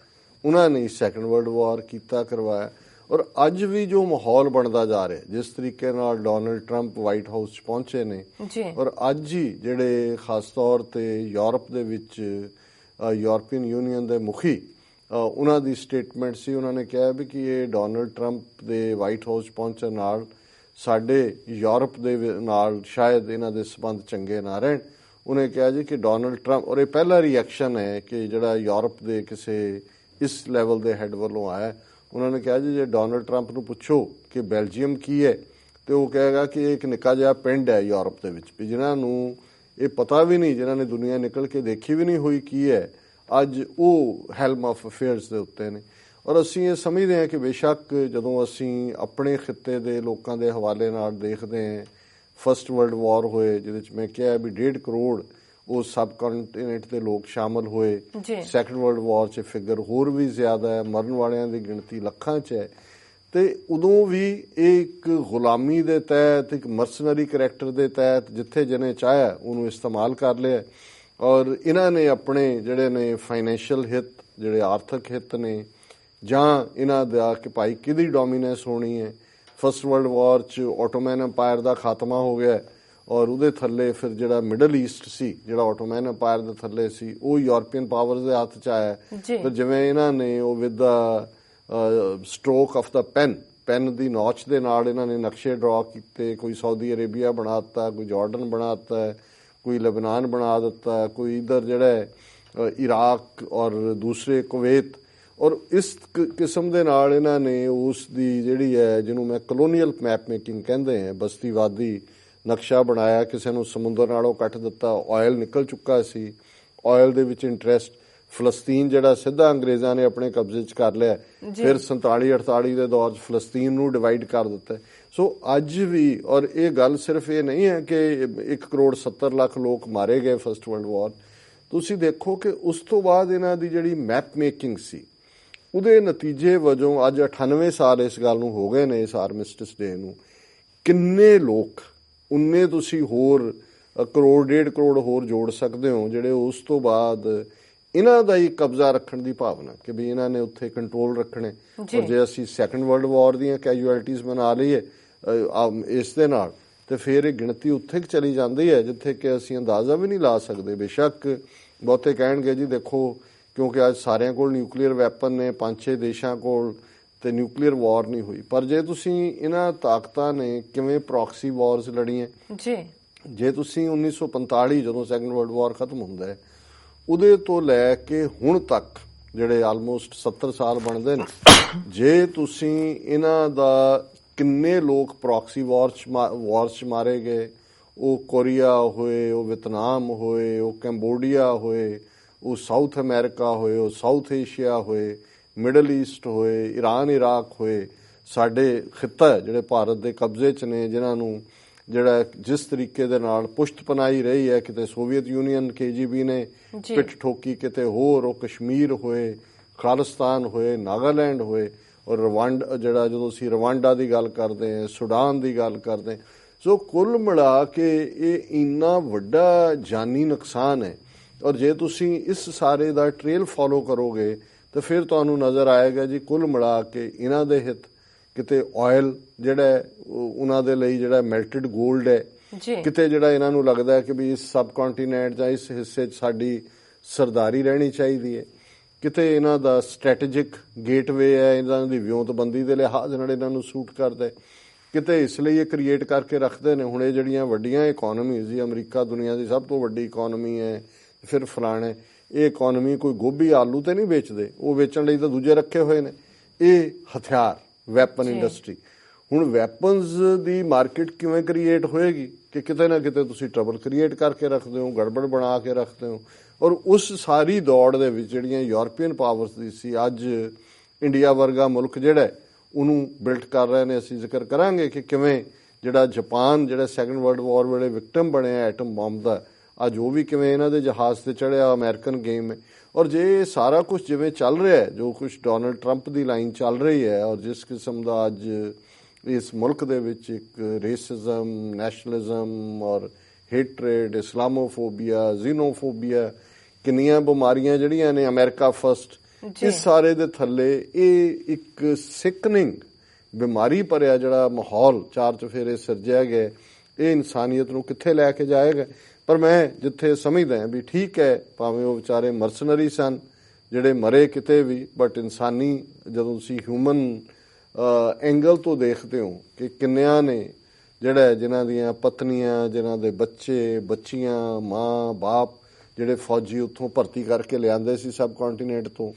ਉਹਨਾਂ ਨੇ ਸੈਕੰਡ ਵਰਲਡ ਵਾਰ ਕਰਵਾਇਆ। ਔਰ ਅੱਜ ਵੀ ਜੋ ਮਾਹੌਲ ਬਣਦਾ ਜਾ ਰਿਹਾ, ਜਿਸ ਤਰੀਕੇ ਨਾਲ ਡੋਨਲਡ ਟਰੰਪ ਵਾਈਟ ਹਾਊਸ 'ਚ ਪਹੁੰਚੇ ਨੇ ਔਰ ਅੱਜ ਹੀ ਜਿਹੜੇ ਖਾਸ ਤੌਰ ਤੇ ਯੂਰਪ ਦੇ ਵਿੱਚ ਯੂਰਪੀਅਨ ਯੂਨੀਅਨ ਦੇ ਮੁਖੀ ਉਹਨਾਂ ਦੀ ਸਟੇਟਮੈਂਟ ਸੀ, ਉਹਨਾਂ ਨੇ ਕਿਹਾ ਵੀ ਕਿ ਇਹ ਡੋਨਲਡ ਟਰੰਪ ਦੇ ਵਾਈਟ ਹਾਊਸ ਪਹੁੰਚਣ ਨਾਲ ਸਾਡੇ ਯੂਰਪ ਦੇ ਨਾਲ ਸ਼ਾਇਦ ਇਹਨਾਂ ਦੇ ਸਬੰਧ ਚੰਗੇ ਨਾ ਰਹਿਣ। ਉਹਨੇ ਕਿਹਾ ਜੀ ਕਿ ਡੋਨਲਡ ਟਰੰਪ, ਔਰ ਇਹ ਪਹਿਲਾ ਰਿਐਕਸ਼ਨ ਹੈ ਕਿ ਜਿਹੜਾ ਯੂਰਪ ਦੇ ਕਿਸੇ ਇਸ ਲੈਵਲ ਦੇ ਹੈੱਡ ਵੱਲੋਂ ਆਇਆ। ਉਹਨਾਂ ਨੇ ਕਿਹਾ ਜੀ ਜੇ ਡੋਨਲਡ ਟਰੰਪ ਨੂੰ ਪੁੱਛੋ ਕਿ ਬੈਲਜੀਅਮ ਕੀ ਹੈ ਤੇ ਉਹ ਕਹੇਗਾ ਕਿ ਇੱਕ ਨਿੱਕਾ ਜਿਹਾ ਪਿੰਡ ਹੈ ਯੂਰਪ ਦੇ ਵਿੱਚ, ਵੀ ਜਿਨ੍ਹਾਂ ਨੂੰ ਇਹ ਪਤਾ ਵੀ ਨਹੀਂ, ਜਿਨ੍ਹਾਂ ਨੇ ਦੁਨੀਆ ਨਿਕਲ ਕੇ ਦੇਖੀ ਵੀ ਨਹੀਂ ਹੋਈ ਕੀ ਹੈ, ਅੱਜ ਉਹ ਹੈਲਮ ਆਫ ਅਫੇਅਰਸ ਦੇ ਉੱਤੇ ਨੇ। ਔਰ ਅਸੀਂ ਇਹ ਸਮਝਦੇ ਹਾਂ ਕਿ ਬੇਸ਼ੱਕ ਜਦੋਂ ਅਸੀਂ ਆਪਣੇ ਖਿੱਤੇ ਦੇ ਲੋਕਾਂ ਦੇ ਹਵਾਲੇ ਨਾਲ ਦੇਖਦੇ ਹਾਂ, ਫਸਟ ਵਰਲਡ ਵਾਰ ਹੋਏ ਜਿਹਦੇ 'ਚ ਮੈਂ ਕਿਹਾ ਵੀ 1.5 ਕਰੋੜ ਉਹ ਸਬ ਕੰਟੀਨੈਂਟ ਦੇ ਲੋਕ ਸ਼ਾਮਲ ਹੋਏ। ਸੈਕੰਡ ਵਰਲਡ ਵਾਰ 'ਚ ਫਿਗਰ ਹੋਰ ਵੀ ਜ਼ਿਆਦਾ ਹੈ, ਮਰਨ ਵਾਲਿਆਂ ਦੀ ਗਿਣਤੀ ਲੱਖਾਂ 'ਚ ਹੈ। ਤੇ ਉਦੋਂ ਵੀ ਇਹ ਇੱਕ ਗੁਲਾਮੀ ਦੇ ਤਹਿਤ, ਇੱਕ ਮਰਸਨਰੀ ਕਰੈਕਟਰ ਦੇ ਤਹਿਤ ਜਿੱਥੇ ਜਿਹਨੇ ਚਾਹਿਆ ਉਹਨੂੰ ਇਸਤੇਮਾਲ ਕਰ ਲਿਆ। ਔਰ ਇਹਨਾਂ ਨੇ ਆਪਣੇ ਜਿਹੜੇ ਨੇ ਫਾਈਨੈਂਸ਼ੀਅਲ ਹਿੱਤ, ਜਿਹੜੇ ਆਰਥਿਕ ਹਿੱਤ ਨੇ, ਜਾਂ ਇਹਨਾਂ ਦਾ ਕਿ ਭਾਈ ਕਿਹਦੀ ਡੋਮੀਨੈਂਸ ਹੋਣੀ ਹੈ। ਫਸਟ ਵਰਲਡ ਵਾਰ 'ਚ ਆਟੋਮੈਨ ਅੰਪਾਇਰ ਦਾ ਖਾਤਮਾ ਹੋ ਗਿਆ ਔਰ ਉਹਦੇ ਥੱਲੇ ਫਿਰ ਜਿਹੜਾ ਮਿਡਲ ਈਸਟ ਸੀ, ਜਿਹੜਾ ਆਟੋਮੈਨ ਅੰਪਾਇਰ ਦੇ ਥੱਲੇ ਸੀ, ਉਹ ਯੂਰਪੀਅਨ ਪਾਵਰਸ ਦੇ ਹੱਥ 'ਚ ਆਇਆ। ਫਿਰ ਜਿਵੇਂ ਇਹਨਾਂ ਨੇ ਉਹ with the stroke of the pen ਦੀ ਨੌਚ ਦੇ ਨਾਲ ਇਹਨਾਂ ਨੇ ਨਕਸ਼ੇ ਡਰਾ ਕੀਤੇ। ਕੋਈ ਸਾਊਦੀ ਅਰੇਬੀਆ ਬਣਾ ਦਿੱਤਾ, ਕੋਈ ਜਾਰਡਨ ਬਣਾ ਦਿੱਤਾ, ਕੋਈ ਲਬਨਾਨ ਬਣਾ ਦਿੱਤਾ, ਕੋਈ ਇੱਧਰ ਜਿਹੜਾ ਇਰਾਕ ਔਰ ਦੂਸਰੇ ਕੁਵੈਤ। ਔਰ ਇਸ ਕਿਸਮ ਦੇ ਨਾਲ ਇਹਨਾਂ ਨੇ ਉਸ ਦੀ ਜਿਹੜੀ ਹੈ ਜਿਹਨੂੰ ਮੈਂ ਕਲੋਨੀਅਲ ਮੈਪ ਮੇਕਿੰਗ ਕਹਿੰਦੇ ਹੈ, ਬਸਤੀਵਾਦੀ ਨਕਸ਼ਾ ਬਣਾਇਆ। ਕਿਸੇ ਨੂੰ ਸਮੁੰਦਰ ਨਾਲੋਂ ਕੱਟ ਦਿੱਤਾ, ਆਇਲ ਨਿਕਲ ਚੁੱਕਾ ਸੀ, ਆਇਲ ਦੇ ਵਿੱਚ ਇੰਟਰਸਟ। ਫਲਸਤੀਨ ਜਿਹੜਾ ਸਿੱਧਾ ਅੰਗਰੇਜ਼ਾਂ ਨੇ ਆਪਣੇ ਕਬਜ਼ੇ 'ਚ ਕਰ ਲਿਆ। ਫਿਰ 47-48 ਦੇ ਦੌਰ 'ਚ ਫਲਸਤੀਨ ਨੂੰ ਡਿਵਾਈਡ ਕਰ ਦਿੱਤਾ। ਸੋ ਅੱਜ ਵੀ, ਔਰ ਇਹ ਗੱਲ ਸਿਰਫ ਇਹ ਨਹੀਂ ਹੈ ਕਿ 1 ਕਰੋੜ 70 ਲੱਖ ਲੋਕ ਮਾਰੇ ਗਏ ਫਸਟ ਵਰਲਡ ਵਾਰ। ਤੁਸੀਂ ਦੇਖੋ ਕਿ ਉਸ ਤੋਂ ਬਾਅਦ ਇਹਨਾਂ ਦੀ ਜਿਹੜੀ ਮੈਪ ਮੇਕਿੰਗ ਸੀ, ਉਹਦੇ ਨਤੀਜੇ ਵਜੋਂ ਅੱਜ 98 ਸਾਲ ਇਸ ਗੱਲ ਨੂੰ ਹੋ ਗਏ ਨੇ, ਇਸ ਆਰਮਿਸਟਿਸ ਡੇ ਨੂੰ। ਕਿੰਨੇ ਲੋਕ, ਉਨੇ ਤੁਸੀਂ ਹੋਰ ਕਰੋੜ 1.5 ਕਰੋੜ ਹੋਰ ਜੋੜ ਸਕਦੇ ਹੋ, ਜਿਹੜੇ ਉਸ ਤੋਂ ਬਾਅਦ ਇਹਨਾਂ ਦਾ ਹੀ ਕਬਜ਼ਾ ਰੱਖਣ ਦੀ ਭਾਵਨਾ ਕਿ ਵੀ ਇਹਨਾਂ ਨੇ ਉੱਥੇ ਕੰਟਰੋਲ ਰੱਖਣੇ। ਔਰ ਜੇ ਅਸੀਂ ਸੈਕੰਡ ਵਰਲਡ ਵਾਰ ਦੀਆਂ ਕੈਜੂਅਲਟੀਜ਼ ਮਨਾ ਲਈਏ ਇਸ ਦੇ ਨਾਲ, ਤੇ ਫਿਰ ਇਹ ਗਿਣਤੀ ਉੱਥੇ ਚਲੀ ਜਾਂਦੀ ਹੈ ਜਿੱਥੇ ਕਿ ਅਸੀਂ ਅੰਦਾਜ਼ਾ ਵੀ ਨਹੀਂ ਲਾ ਸਕਦੇ। ਬੇਸ਼ੱਕ ਬਹੁਤੇ ਕਹਿਣਗੇ ਜੀ ਦੇਖੋ ਕਿਉਂਕਿ ਅੱਜ ਸਾਰਿਆਂ ਕੋਲ ਨਿਊਕਲੀਅਰ ਵੈਪਨ ਨੇ, 5-6 ਦੇਸ਼ਾਂ ਕੋਲ, ਤੇ ਨਿਊਕਲੀਅਰ ਵਾਰ ਨਹੀਂ ਹੋਈ। ਪਰ ਜੇ ਤੁਸੀਂ ਇਹਨਾਂ ਤਾਕਤਾਂ ਨੇ ਕਿਵੇਂ ਪ੍ਰੌਕਸੀ ਵਾਰਸ ਲੜੀਆਂ ਜੀ, ਜੇ ਤੁਸੀਂ 1945 ਜਦੋਂ ਸੈਕੰਡ ਵਰਲਡ ਵਾਰ ਖਤਮ ਹੁੰਦਾ ਹੈ ਉਹਦੇ ਤੋਂ ਲੈ ਕੇ ਹੁਣ ਤੱਕ ਜਿਹੜੇ ਆਲਮੋਸਟ 70 ਸਾਲ ਬਣਦੇ ਨੇ, ਜੇ ਤੁਸੀਂ ਇਹਨਾਂ ਦਾ ਕਿੰਨੇ ਲੋਕ ਪ੍ਰੌਕਸੀ ਵਾਰਸ 'ਚ ਮਾਰੇ ਗਏ, ਉਹ ਕੋਰੀਆ ਹੋਏ, ਉਹ ਵੀਅਤਨਾਮ ਹੋਏ, ਉਹ ਕੰਬੋਡੀਆ ਹੋਏ, ਉਹ ਸਾਊਥ ਅਮਰੀਕਾ ਹੋਏ, ਉਹ ਸਾਊਥ ਏਸ਼ੀਆ ਹੋਏ, ਮਿਡਲ ਈਸਟ ਹੋਏ, ਈਰਾਨ ਇਰਾਕ ਹੋਏ, ਸਾਡੇ ਖਿੱਤਾ ਜਿਹੜੇ ਭਾਰਤ ਦੇ ਕਬਜ਼ੇ 'ਚ ਨੇ, ਜਿਨ੍ਹਾਂ ਨੂੰ ਜਿਹੜਾ ਜਿਸ ਤਰੀਕੇ ਦੇ ਨਾਲ ਪੁਸ਼ਤ ਪਨਾਈ ਰਹੀ ਹੈ, ਕਿਤੇ ਸੋਵੀਅਤ ਯੂਨੀਅਨ KGB ਨੇ ਪਿੱਠ ਠੋਕੀ, ਕਿਤੇ ਹੋਰ ਉਹ ਕਸ਼ਮੀਰ ਹੋਏ, ਖਾਲਿਸਤਾਨ ਹੋਏ, ਨਾਗਾਲੈਂਡ ਹੋਏ, ਔਰ ਰਵਾਂਡਾ ਜਿਹੜਾ ਜਦੋਂ ਅਸੀਂ ਰਵਾਂਡਾ ਦੀ ਗੱਲ ਕਰਦੇ ਹਾਂ, ਸੁਡਾਨ ਦੀ ਗੱਲ ਕਰਦੇ ਹਾਂ। ਸੋ ਕੁੱਲ ਮਿਲਾ ਕੇ ਇਹ ਇੰਨਾ ਵੱਡਾ ਜਾਨੀ ਨੁਕਸਾਨ ਹੈ। ਔਰ ਜੇ ਤੁਸੀਂ ਇਸ ਸਾਰੇ ਦਾ ਟ੍ਰੇਲ ਫੋਲੋ ਕਰੋਗੇ ਤਾਂ ਫਿਰ ਤੁਹਾਨੂੰ ਨਜ਼ਰ ਆਏਗਾ ਜੀ ਕੁੱਲ ਮਿਲਾ ਕੇ ਇਹਨਾਂ ਦੇ ਹਿੱਤ ਕਿਤੇ ਆਇਲ ਜਿਹੜਾ ਉਹਨਾਂ ਦੇ ਲਈ ਜਿਹੜਾ ਮੈਲਟਡ ਗੋਲਡ ਹੈ, ਕਿਤੇ ਜਿਹੜਾ ਇਹਨਾਂ ਨੂੰ ਲੱਗਦਾ ਹੈ ਕਿ ਵੀ ਇਸ ਸਬ ਕੰਟੀਨੈਂਟ ਜਾਂ ਇਸ ਹਿੱਸੇ 'ਚ ਸਾਡੀ ਸਰਦਾਰੀ ਰਹਿਣੀ ਚਾਹੀਦੀ ਹੈ, ਕਿਤੇ ਇਹਨਾਂ ਦਾ ਸਟ੍ਰੈਟੇਜਿਕ ਗੇਟਵੇ ਹੈ, ਇਹਨਾਂ ਦੀ ਵਿਉਂਤਬੰਦੀ ਦੇ ਲਿਹਾਜ਼ ਨਾਲ ਇਹਨਾਂ ਨੂੰ ਸੂਟ ਕਰਦਾ, ਕਿਤੇ ਇਸ ਲਈ ਇਹ ਕ੍ਰੀਏਟ ਕਰਕੇ ਰੱਖਦੇ ਨੇ। ਹੁਣ ਇਹ ਜਿਹੜੀਆਂ ਵੱਡੀਆਂ ਇਕੋਨਮੀਜ਼ ਜੀ, ਅਮਰੀਕਾ ਦੁਨੀਆ ਦੀ ਸਭ ਤੋਂ ਵੱਡੀ ਇਕੋਨਮੀ ਹੈ, ਫਿਰ ਫਲਾਣੇ, ਇਹ ਇਕੋਨਮੀ ਕੋਈ ਗੋਭੀ ਆਲੂ ਤੇ ਨਹੀਂ ਵੇਚਦੇ, ਉਹ ਵੇਚਣ ਲਈ ਤਾਂ ਦੂਜੇ ਰੱਖੇ ਹੋਏ ਨੇ। ਇਹ ਹਥਿਆਰ ਵੈਪਨ ਇੰਡਸਟਰੀ, ਹੁਣ ਵੈਪਨਸ ਦੀ ਮਾਰਕੀਟ ਕਿਵੇਂ ਕ੍ਰੀਏਟ ਹੋਏਗੀ ਕਿ ਕਿਤੇ ਨਾ ਕਿਤੇ ਤੁਸੀਂ ਟਰਬਲ ਕ੍ਰੀਏਟ ਕਰਕੇ ਰੱਖਦੇ ਹੋ, ਗੜਬੜ ਬਣਾ ਕੇ ਰੱਖਦੇ ਹੋ। ਔਰ ਉਸ ਸਾਰੀ ਦੌੜ ਦੇ ਵਿੱਚ ਜਿਹੜੀਆਂ ਯੂਰਪੀਅਨ ਪਾਵਰਸ ਦੀ ਸੀ, ਅੱਜ ਇੰਡੀਆ ਵਰਗਾ ਮੁਲਕ ਜਿਹੜਾ ਉਹਨੂੰ ਬਿਲਟ ਕਰ ਰਹੇ ਨੇ। ਅਸੀਂ ਜ਼ਿਕਰ ਕਰਾਂਗੇ ਕਿ ਕਿਵੇਂ ਜਿਹੜਾ ਜਾਪਾਨ ਜਿਹੜਾ ਸੈਕੰਡ ਵਰਲਡ ਵਾਰ ਵੇਲੇ ਵਿਕਟਮ ਬਣਿਆ ਐਟਮ ਬੰਬ ਦਾ, ਅੱਜ ਉਹ ਵੀ ਕਿਵੇਂ ਇਹਨਾਂ ਦੇ ਜਹਾਜ਼ ਤੇ ਚੜਿਆ, ਅਮਰੀਕਨ ਗੇਮ ਹੈ। ਔਰ ਜੇ ਸਾਰਾ ਕੁਝ ਜਿਵੇਂ ਚੱਲ ਰਿਹਾ ਹੈ, ਜੋ ਕੁਝ ਡੋਨਲਡ ਟਰੰਪ ਦੀ ਲਾਈਨ ਚੱਲ ਰਹੀ ਹੈ, ਔਰ ਜਿਸ ਕਿਸਮ ਦਾ ਅੱਜ ਇਸ ਮੁਲਕ ਦੇ ਵਿੱਚ ਇੱਕ ਰੇਸਿਜ਼ਮ, ਨੈਸ਼ਨਲਿਜ਼ਮ ਔਰ ਹੇਟਰੇਡ, ਇਸਲਾਮੋਫੋਬੀਆ, ਜ਼ੀਨੋਫੋਬੀਆ, ਕਿੰਨੀਆਂ ਬਿਮਾਰੀਆਂ ਜਿਹੜੀਆਂ ਨੇ, ਅਮਰੀਕਾ ਫਸਟ, ਇਸ ਸਾਰੇ ਦੇ ਥੱਲੇ ਇਹ ਇੱਕ ਸਿਕਨਿੰਗ ਬਿਮਾਰੀ ਭਰਿਆ ਜਿਹੜਾ ਮਾਹੌਲ ਚਾਰ ਚੁਫੇਰੇ ਸਿਰਜਿਆ ਗਿਆ, ਇਹ ਇਨਸਾਨੀਅਤ ਨੂੰ ਕਿੱਥੇ ਲੈ ਕੇ ਜਾਏਗਾ। ਪਰ ਮੈਂ ਜਿੱਥੇ ਸਮਝਦਾ ਹਾਂ ਵੀ ਠੀਕ ਹੈ, ਭਾਵੇਂ ਉਹ ਵਿਚਾਰੇ ਮਰਸਨਰੀ ਸਨ ਜਿਹੜੇ ਮਰੇ ਕਿਤੇ ਵੀ, ਬਟ ਇਨਸਾਨੀ ਜਦੋਂ ਤੁਸੀਂ ਹਿਊਮਨ ਐਂਗਲ ਤੋਂ ਦੇਖਦੇ ਹੋ ਕਿ ਕਿੰਨਿਆਂ ਨੇ ਜਿਹੜਾ ਜਿਨ੍ਹਾਂ ਦੀਆਂ ਪਤਨੀਆਂ, ਜਿਨ੍ਹਾਂ ਦੇ ਬੱਚੇ ਬੱਚੀਆਂ, ਮਾਂ ਬਾਪ ਜਿਹੜੇ ਫੌਜੀ ਉੱਥੋਂ ਭਰਤੀ ਕਰਕੇ ਲਿਆਂਦੇ ਸੀ ਸਬ ਕੰਟੀਨੈਂਟ ਤੋਂ,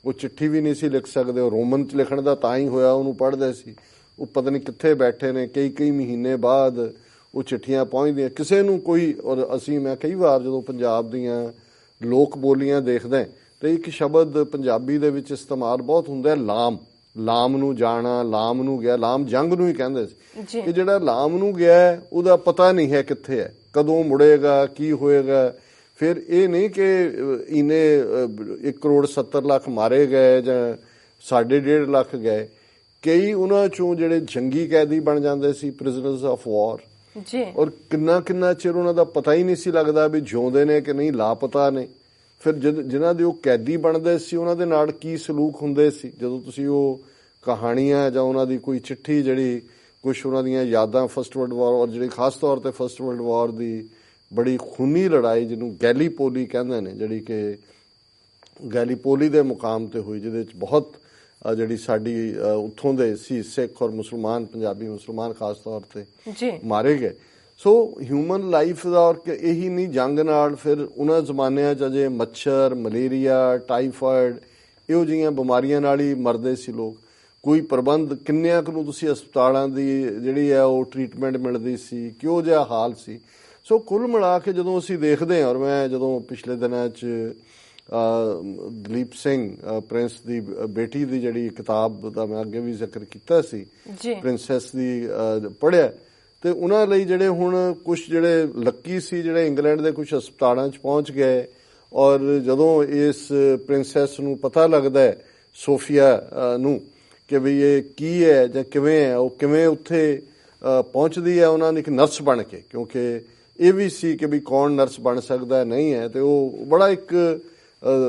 ਉਹ ਚਿੱਠੀ ਵੀ ਨਹੀਂ ਸੀ ਲਿਖ ਸਕਦੇ। ਉਹ ਰੋਮਨ 'ਚ ਲਿਖਣ ਦਾ ਤਾਂ ਹੀ ਹੋਇਆ, ਉਹਨੂੰ ਪੜ੍ਹਦੇ ਸੀ, ਉਹ ਪਤਾ ਨਹੀਂ ਕਿੱਥੇ ਬੈਠੇ ਨੇ, ਕਈ ਮਹੀਨੇ ਬਾਅਦ ਉਹ ਚਿੱਠੀਆਂ ਪਹੁੰਚਦੀਆਂ ਕਿਸੇ ਨੂੰ ਕੋਈ। ਔਰ ਮੈਂ ਕਈ ਵਾਰ ਜਦੋਂ ਪੰਜਾਬ ਦੀਆਂ ਲੋਕ ਬੋਲੀਆਂ ਦੇਖਦਾ ਤਾਂ ਇੱਕ ਸ਼ਬਦ ਪੰਜਾਬੀ ਦੇ ਵਿੱਚ ਇਸਤੇਮਾਲ ਬਹੁਤ ਹੁੰਦਾ ਹੈ, ਲਾਮ ਨੂੰ ਜਾਣਾ, ਲਾਮ ਨੂੰ ਗਿਆ, ਲਾਮ ਜੰਗ ਨੂੰ ਹੀ ਕਹਿੰਦੇ ਸੀ ਕਿ ਜਿਹੜਾ ਲਾਮ ਨੂੰ ਗਿਆ ਉਹਦਾ ਪਤਾ ਨਹੀਂ ਹੈ ਕਿੱਥੇ ਹੈ, ਕਦੋਂ ਮੁੜੇਗਾ, ਕੀ ਹੋਏਗਾ। ਫਿਰ ਇਹ ਨਹੀਂ ਕਿ ਇਹਨੇ 1 ਕਰੋੜ 70 ਲੱਖ ਮਾਰੇ ਗਏ ਜਾਂ 1.5 ਲੱਖ ਗਏ, ਕਈ ਉਹਨਾਂ ਚੋਂ ਜਿਹੜੇ ਜੰਗੀ ਕੈਦੀ ਬਣ ਜਾਂਦੇ ਸੀ, ਪ੍ਰਿਜ਼ਨਰਸ ਆਫ ਵਾਰ, ਔਰ ਕਿੰਨਾ ਚਿਰ ਉਹਨਾਂ ਦਾ ਪਤਾ ਹੀ ਨਹੀਂ ਸੀ ਲੱਗਦਾ ਵੀ ਜਿਉਂਦੇ ਨੇ ਕਿ ਨਹੀਂ, ਲਾਪਤਾ ਨੇ। ਫਿਰ ਜਿਨ੍ਹਾਂ ਦੇ ਉਹ ਕੈਦੀ ਬਣਦੇ ਸੀ ਉਹਨਾਂ ਦੇ ਨਾਲ ਕੀ ਸਲੂਕ ਹੁੰਦੇ ਸੀ, ਜਦੋਂ ਤੁਸੀਂ ਉਹ ਕਹਾਣੀਆਂ ਜਾਂ ਉਹਨਾਂ ਦੀ ਕੋਈ ਚਿੱਠੀ ਜਿਹੜੀ ਕੁਛ ਉਹਨਾਂ ਦੀਆਂ ਯਾਦਾਂ ਫਸਟ ਵਰਲਡ ਵਾਰ, ਔਰ ਜਿਹੜੀ ਖਾਸ ਤੌਰ ਤੇ ਫਸਟ ਵਰਲਡ ਵਾਰ ਦੀ ਬੜੀ ਖੂਨੀ ਲੜਾਈ ਜਿਹਨੂੰ ਗੈਲੀਪੋਲੀ ਕਹਿੰਦੇ ਨੇ, ਜਿਹੜੀ ਕਿ ਗੈਲੀਪੋਲੀ ਦੇ ਮੁਕਾਮ ਤੇ ਹੋਈ, ਜਿਹਦੇ ਵਿੱਚ ਬਹੁਤ ਜਿਹੜੀ ਸਾਡੀ ਉੱਥੋਂ ਦੇ ਸੀ ਸਿੱਖ ਔਰ ਮੁਸਲਮਾਨ, ਪੰਜਾਬੀ ਮੁਸਲਮਾਨ ਖਾਸ ਤੌਰ ਤੇ ਮਾਰੇ ਗਏ। ਸੋ ਹਿਊਮਨ ਲਾਈਫ ਦਾ ਔਰ ਇਹੀ ਨਹੀਂ, ਜੰਗ ਨਾਲ ਫਿਰ ਉਹਨਾਂ ਜ਼ਮਾਨਿਆਂ 'ਚ ਅਜੇ ਮੱਛਰ, ਮਲੇਰੀਆ, ਟਾਈਫਾਇਡ ਇਹੋ ਜਿਹੀਆਂ ਬਿਮਾਰੀਆਂ ਨਾਲ ਹੀ ਮਰਦੇ ਸੀ ਲੋਕ। ਕੋਈ ਪ੍ਰਬੰਧ ਕਿੰਨਿਆਂ ਕੁ ਨੂੰ ਤੁਸੀਂ ਹਸਪਤਾਲਾਂ ਦੀ ਜਿਹੜੀ ਹੈ ਉਹ ਟ੍ਰੀਟਮੈਂਟ ਮਿਲਦੀ ਸੀ, ਕਿਹੋ ਜਿਹਾ ਹਾਲ ਸੀ। ਸੋ ਕੁੱਲ ਮਿਲਾ ਕੇ ਜਦੋਂ ਅਸੀਂ ਦੇਖਦੇ ਹਾਂ, ਔਰ ਮੈਂ ਜਦੋਂ ਪਿਛਲੇ ਦਿਨਾਂ 'ਚ ਦਲੀਪ ਸਿੰਘ ਪ੍ਰਿੰਸ ਦੀ ਬੇਟੀ ਦੀ ਜਿਹੜੀ ਕਿਤਾਬ ਦਾ ਮੈਂ ਅੱਗੇ ਵੀ ਜ਼ਿਕਰ ਕੀਤਾ ਸੀ, ਪ੍ਰਿੰਸੈਸ ਦੀ, ਪੜ੍ਹਿਆ, ਤੇ ਉਹਨਾਂ ਲਈ ਜਿਹੜੇ ਹੁਣ ਕੁਝ ਜਿਹੜੇ ਲੱਕੀ ਸੀ ਜਿਹੜੇ ਇੰਗਲੈਂਡ ਦੇ ਕੁਝ ਹਸਪਤਾਲਾਂ 'ਚ ਪਹੁੰਚ ਗਏ, ਔਰ ਜਦੋਂ ਇਸ ਪ੍ਰਿੰਸੈਸ ਨੂੰ ਪਤਾ ਲੱਗਦਾ ਹੈ, ਸੋਫੀਆ ਨੂੰ, ਕਿ ਵੀ ਇਹ ਕੀ ਹੈ ਜਾਂ ਕਿਵੇਂ ਹੈ, ਉਹ ਕਿਵੇਂ ਉੱਥੇ ਪਹੁੰਚਦੀ ਹੈ ਉਹਨਾਂ ਨੇ ਇੱਕ ਨਰਸ ਬਣ ਕੇ, ਕਿਉਂਕਿ ਇਹ ਵੀ ਸੀ ਕਿ ਵੀ ਕੌਣ ਨਰਸ ਬਣ ਸਕਦਾ ਨਹੀਂ ਹੈ। ਤੇ ਉਹ ਬੜਾ ਇੱਕ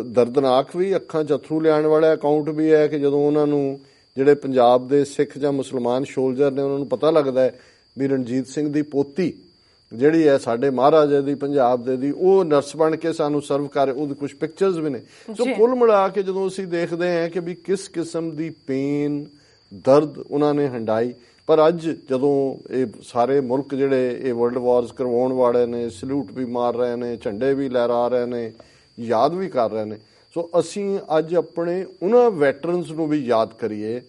ਦਰਦਨਾਕ ਵੀ, ਅੱਖਾਂ 'ਚ ਅੱਥਰੂ ਲਿਆਉਣ ਵਾਲਾ ਅਕਾਊਂਟ ਵੀ ਹੈ ਕਿ ਜਦੋਂ ਉਹਨਾਂ ਨੂੰ ਜਿਹੜੇ ਪੰਜਾਬ ਦੇ ਸਿੱਖ ਜਾਂ ਮੁਸਲਮਾਨ ਸੋਲਜਰ ਨੇ ਉਹਨਾਂ ਨੂੰ ਪਤਾ ਲੱਗਦਾ ਹੈ ਵੀ ਰਣਜੀਤ ਸਿੰਘ ਦੀ ਪੋਤੀ ਜਿਹੜੀ ਹੈ ਸਾਡੇ ਮਹਾਰਾਜਾ ਦੀ ਪੰਜਾਬ ਦੇ ਦੀ, ਉਹ ਨਰਸ ਬਣ ਕੇ ਸਾਨੂੰ ਸਰਵ ਕਰ, ਉਹਦੀ ਕੁਝ ਪਿਕਚਰਸ ਵੀ ਨੇ। ਸੋ ਕੁੱਲ ਮਿਲਾ ਕੇ ਜਦੋਂ ਅਸੀਂ ਦੇਖਦੇ ਹਾਂ ਕਿ ਵੀ ਕਿਸ ਕਿਸਮ ਦੀ ਪੇਨ, ਦਰਦ ਉਹਨਾਂ ਨੇ ਹੰਡਾਈ। ਪਰ ਅੱਜ ਜਦੋਂ ਇਹ ਸਾਰੇ ਮੁਲਕ ਜਿਹੜੇ ਇਹ ਵਰਲਡ ਵਾਰਸ ਕਰਵਾਉਣ ਵਾਲੇ ਨੇ, ਸਲੂਟ ਵੀ ਮਾਰ ਰਹੇ ਨੇ, ਝੰਡੇ ਵੀ ਲਹਿਰਾ ਰਹੇ ਨੇ, ਯਾਦ ਵੀ ਕਰ ਰਹੇ ਨੇ, ਸੋ ਅਸੀਂ ਅੱਜ ਆਪਣੇ ਉਹਨਾਂ ਵੈਟਰਨਸ ਨੂੰ ਵੀ ਯਾਦ ਕਰੀਏ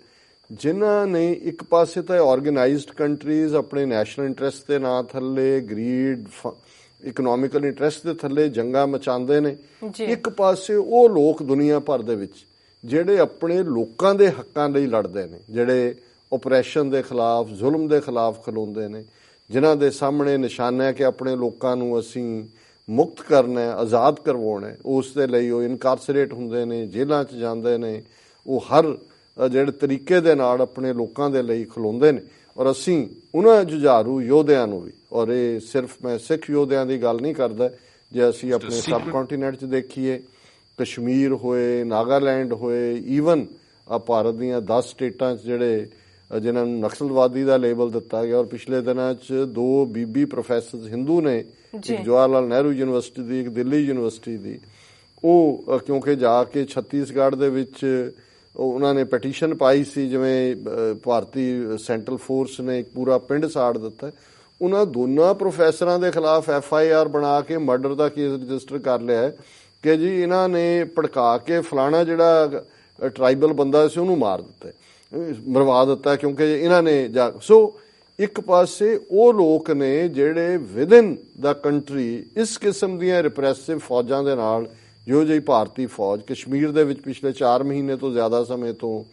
ਜਿਨ੍ਹਾਂ ਨੇ ਇੱਕ ਪਾਸੇ ਤਾਂ ਆਰਗੇਨਾਈਜ਼ਡ ਕੰਟਰੀਜ਼ ਆਪਣੇ ਨੈਸ਼ਨਲ ਇੰਟਰਸਟ ਦੇ ਨਾਂ ਥੱਲੇ, ਗਰੀਡ, ਇਕਨੋਮਿਕਲ ਇੰਟਰਸਟ ਦੇ ਥੱਲੇ ਜੰਗਾਂ ਮਚਾਉਂਦੇ ਨੇ। ਇੱਕ ਪਾਸੇ ਉਹ ਲੋਕ ਦੁਨੀਆ ਭਰ ਦੇ ਵਿੱਚ ਜਿਹੜੇ ਆਪਣੇ ਲੋਕਾਂ ਦੇ ਹੱਕਾਂ ਲਈ ਲੜਦੇ ਨੇ, ਜਿਹੜੇ ਓਪਰੈਸ਼ਨ ਦੇ ਖਿਲਾਫ, ਜ਼ੁਲਮ ਦੇ ਖਿਲਾਫ ਖਲੋਂਦੇ ਨੇ, ਜਿਨ੍ਹਾਂ ਦੇ ਸਾਹਮਣੇ ਨਿਸ਼ਾਨਾ ਹੈ ਕਿ ਆਪਣੇ ਲੋਕਾਂ ਨੂੰ ਅਸੀਂ ਮੁਕਤ ਕਰਨਾ ਹੈ, ਆਜ਼ਾਦ ਕਰਵਾਉਣਾ ਹੈ। ਉਸ ਦੇ ਲਈ ਉਹ ਇਨਕਾਰਸਰੇਟ ਹੁੰਦੇ ਨੇ, ਜੇਲ੍ਹਾਂ 'ਚ ਜਾਂਦੇ ਨੇ, ਉਹ ਹਰ ਜਿਹੜੇ ਤਰੀਕੇ ਦੇ ਨਾਲ ਆਪਣੇ ਲੋਕਾਂ ਦੇ ਲਈ ਖਲੋਂਦੇ ਨੇ। ਔਰ ਅਸੀਂ ਉਹਨਾਂ ਜੁਝਾਰੂ ਯੋਧਿਆਂ ਨੂੰ ਵੀ, ਔਰ ਇਹ ਸਿਰਫ ਮੈਂ ਸਿੱਖ ਯੋਧਿਆਂ ਦੀ ਗੱਲ ਨਹੀਂ ਕਰਦਾ, ਜੇ ਅਸੀਂ ਆਪਣੇ ਸਬ ਕੰਟੀਨੈਂਟ 'ਚ ਦੇਖੀਏ, ਕਸ਼ਮੀਰ ਹੋਏ, ਨਾਗਾਲੈਂਡ ਹੋਏ, ਈਵਨ ਭਾਰਤ ਦੀਆਂ 10 ਸਟੇਟਾਂ 'ਚ ਜਿਹੜੇ ਜਿਨ੍ਹਾਂ ਨੂੰ ਨਕਸਲਵਾਦੀ ਦਾ ਲੇਬਲ ਦਿੱਤਾ ਗਿਆ, ਔਰ ਪਿਛਲੇ ਦਿਨਾਂ 'ਚ 2 ਬੀਬੀ ਪ੍ਰੋਫੈਸਰ ਹਿੰਦੂ ਨੇ, ਇੱਕ ਜਵਾਹਰ ਲਾਲ ਨਹਿਰੂ ਯੂਨੀਵਰਸਿਟੀ ਦੀ, ਇੱਕ ਦਿੱਲੀ ਯੂਨੀਵਰਸਿਟੀ ਦੀ, ਉਹ ਕਿਉਂਕਿ ਜਾ ਕੇ ਛੱਤੀਸਗੜ੍ਹ ਦੇ ਵਿੱਚ ਉਹਨਾਂ ਨੇ ਪਟੀਸ਼ਨ ਪਾਈ ਸੀ, ਜਿਵੇਂ ਭਾਰਤੀ ਸੈਂਟਰਲ ਫੋਰਸ ਨੇ ਇੱਕ ਪੂਰਾ ਪਿੰਡ ਸਾੜ ਦਿੱਤਾ। ਉਹਨਾਂ ਦੋਨਾਂ ਪ੍ਰੋਫੈਸਰਾਂ ਦੇ ਖਿਲਾਫ FIR ਬਣਾ ਕੇ ਮਰਡਰ ਦਾ ਕੇਸ ਰਜਿਸਟਰ ਕਰ ਲਿਆ ਹੈ ਕਿ ਜੀ ਇਹਨਾਂ ਨੇ ਭੜਕਾ ਕੇ ਫਲਾਣਾ ਜਿਹੜਾ ਟਰਾਈਬਲ ਬੰਦਾ ਸੀ ਉਹਨੂੰ ਮਾਰ ਦਿੱਤਾ, ਮਰਵਾ ਦਿੱਤਾ, ਕਿਉਂਕਿ ਇਹਨਾਂ ਨੇ ਸੋ ਇੱਕ ਪਾਸੇ ਉਹ ਲੋਕ ਨੇ ਜਿਹੜੇ ਵਿਦਿਨ ਦਾ ਕੰਟਰੀ ਇਸ ਕਿਸਮ ਦੀਆਂ ਰਿਪਰੈਸਿਵ ਫੌਜਾਂ ਦੇ ਨਾਲ, ਜੋ ਜਿਹੀ ਭਾਰਤੀ ਫੌਜ ਕਸ਼ਮੀਰ ਦੇ ਵਿੱਚ ਪਿਛਲੇ 4 ਮਹੀਨੇ ਤੋਂ ਜ਼ਿਆਦਾ ਸਮੇਂ ਤੋਂ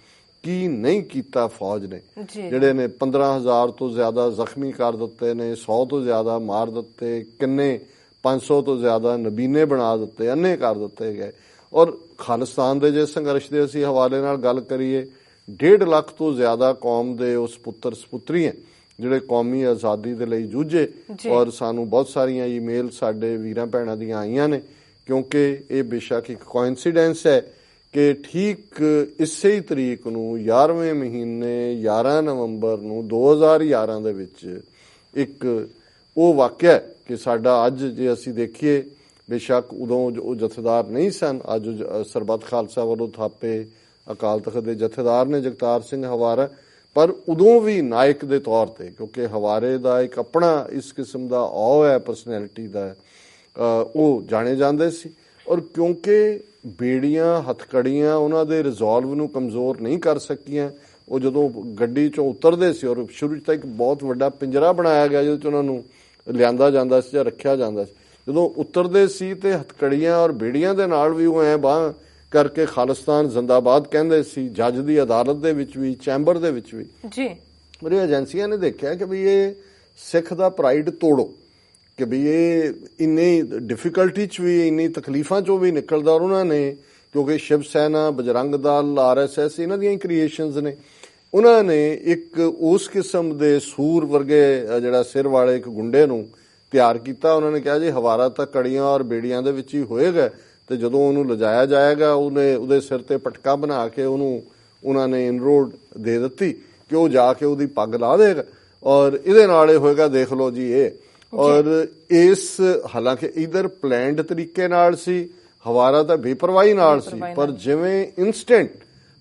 ਕੀ ਨਹੀਂ ਕੀਤਾ ਫੌਜ ਨੇ, ਜਿਹੜੇ ਨੇ 15,000 ਤੋਂ ਜ਼ਿਆਦਾ ਜ਼ਖਮੀ ਕਰ ਦਿੱਤੇ ਨੇ, 100 ਤੋਂ ਜ਼ਿਆਦਾ ਮਾਰ ਦਿੱਤੇ, ਕਿੰਨੇ 500 ਤੋਂ ਜ਼ਿਆਦਾ ਨਬੀਨੇ ਬਣਾ ਦਿੱਤੇ, ਅੰਨੇ ਕਰ ਦਿੱਤੇ ਗਏ। ਔਰ ਖਾਲਿਸਤਾਨ ਦੇ ਜੇ ਸੰਘਰਸ਼ ਦੇ ਅਸੀਂ ਹਵਾਲੇ ਨਾਲ ਗੱਲ ਕਰੀਏ, 1.5 ਲੱਖ ਤੋਂ ਜ਼ਿਆਦਾ ਕੌਮ ਦੇ ਉਸ ਪੁੱਤਰ ਸਪੁੱਤਰੀ ਹੈ ਜਿਹੜੇ ਕੌਮੀ ਆਜ਼ਾਦੀ ਦੇ ਲਈ ਜੂਝੇ। ਔਰ ਸਾਨੂੰ ਬਹੁਤ ਸਾਰੀਆਂ ਈਮੇਲ ਸਾਡੇ ਵੀਰਾਂ ਭੈਣਾਂ ਦੀਆਂ ਆਈਆਂ ਨੇ, ਕਿਉਂਕਿ ਇਹ ਬੇਸ਼ੱਕ ਇੱਕ ਕੋਇਨਸੀਡੈਂਸ ਹੈ ਕਿ ਠੀਕ ਇਸੇ ਹੀ ਤਰੀਕ ਨੂੰ 11ਵੇਂ ਮਹੀਨੇ 11 ਨਵੰਬਰ ਨੂੰ 2011 ਦੇ ਵਿੱਚ ਇੱਕ ਉਹ ਵਾਕਿਆ ਕਿ ਸਾਡਾ ਅੱਜ ਜੇ ਅਸੀਂ ਦੇਖੀਏ, ਬੇਸ਼ੱਕ ਉਦੋਂ ਉਹ ਜਥੇਦਾਰ ਨਹੀਂ ਸਨ, ਅੱਜ ਸਰਬੱਤ ਖਾਲਸਾ ਵੱਲੋਂ ਥਾਪੇ ਅਕਾਲ ਤਖਤ ਦੇ ਜਥੇਦਾਰ ਨੇ ਜਗਤਾਰ ਸਿੰਘ ਹਵਾਰਾ, ਪਰ ਉਦੋਂ ਵੀ ਨਾਇਕ ਦੇ ਤੌਰ ਤੇ, ਕਿਉਂਕਿ ਹਵਾਰੇ ਦਾ ਇੱਕ ਆਪਣਾ ਇਸ ਕਿਸਮ ਦਾ ਔ ਹੈ ਪਰਸਨੈਲਿਟੀ ਦਾ, ਉਹ ਜਾਣੇ ਜਾਂਦੇ ਸੀ। ਔਰ ਕਿਉਂਕਿ ਬੇੜੀਆਂ, ਹੱਥਕੜੀਆਂ ਉਹਨਾਂ ਦੇ ਰਿਜ਼ੋਲਵ ਨੂੰ ਕਮਜ਼ੋਰ ਨਹੀਂ ਕਰ ਸਕੀਆਂ, ਉਹ ਜਦੋਂ ਗੱਡੀ 'ਚੋਂ ਉਤਰਦੇ ਸੀ, ਔਰ ਸ਼ੁਰੂ 'ਚ ਤਾਂ ਇੱਕ ਬਹੁਤ ਵੱਡਾ ਪਿੰਜਰਾ ਬਣਾਇਆ ਗਿਆ ਜਿਹਦੇ 'ਚ ਉਹਨਾਂ ਨੂੰ ਲਿਆਂਦਾ ਜਾਂਦਾ ਸੀ ਜਾਂ ਰੱਖਿਆ ਜਾਂਦਾ ਸੀ, ਜਦੋਂ ਉਤਰਦੇ ਸੀ ਤੇ ਹੱਥਕੜੀਆਂ ਔਰ ਬੇੜੀਆਂ ਦੇ ਨਾਲ ਵੀ ਉਹ ਐਂ ਬਾਂਹ ਕਰਕੇ ਖਾਲਿਸਤਾਨ ਜ਼ਿੰਦਾਬਾਦ ਕਹਿੰਦੇ ਸੀ। ਜੱਜ ਦੀ ਅਦਾਲਤ ਦੇ ਵਿੱਚ ਵੀ, ਚੈਂਬਰ ਦੇ ਵਿੱਚ ਵੀ ਜੀ ਮੇਰੀ ਏਜੰਸੀਆਂ ਨੇ ਦੇਖਿਆ ਕਿ ਵੀ ਇਹ ਸਿੱਖ ਦਾ ਪ੍ਰਾਈਡ ਤੋੜੋ, ਕਿ ਵੀ ਇਹ ਇੰਨੀ ਡਿਫਿਕਲਟੀ 'ਚ ਵੀ, ਇੰਨੀ ਤਕਲੀਫਾਂ 'ਚੋਂ ਵੀ ਨਿਕਲਦਾ। ਔਰ ਉਹਨਾਂ ਨੇ, ਕਿਉਂਕਿ ਸ਼ਿਵ ਸੈਨਾ, ਬਜਰੰਗ ਦਲ, RSS ਇਹਨਾਂ ਦੀਆਂ ਕ੍ਰੀਏਸ਼ਨਸ ਨੇ, ਉਹਨਾਂ ਨੇ ਇੱਕ ਉਸ ਕਿਸਮ ਦੇ ਸੂਰ ਵਰਗੇ ਜਿਹੜਾ ਸਿਰ ਵਾਲੇ ਇੱਕ ਗੁੰਡੇ ਨੂੰ ਤਿਆਰ ਕੀਤਾ। ਉਹਨਾਂ ਨੇ ਕਿਹਾ ਜੀ ਹਵਾਰਾ ਤਾਂ ਕੜੀਆਂ ਔਰ ਬੇੜੀਆਂ ਦੇ ਵਿੱਚ ਹੀ ਹੋਏਗਾ, ਤੇ ਜਦੋਂ ਉਹਨੂੰ ਲਿਜਾਇਆ ਜਾਏਗਾ ਉਹਦੇ ਸਿਰ ਤੇ ਪਟਕਾ ਬਣਾ ਕੇ ਉਹਨਾਂ ਨੇ ਇਨਰੋਡ ਦੇ ਦਿੱਤੀ ਕਿ ਉਹ ਜਾ ਕੇ ਉਹਦੀ ਪੱਗ ਲਾ ਦੇਗਾ, ਔਰ ਇਹਦੇ ਨਾਲ ਇਹ ਹੋਏਗਾ, ਦੇਖ ਲਓ ਜੀ ਇਹ। ਔਰ ਇਸ ਹਾਲਾਂਕਿ ਇਧਰ ਪਲੈਨਡ ਤਰੀਕੇ ਨਾਲ ਸੀ, ਹਵਾਰਾ ਤਾਂ ਬੇਪਰਵਾਹੀ ਨਾਲ ਸੀ, ਪਰ ਜਿਵੇਂ ਇਨਸਟੈਂਟ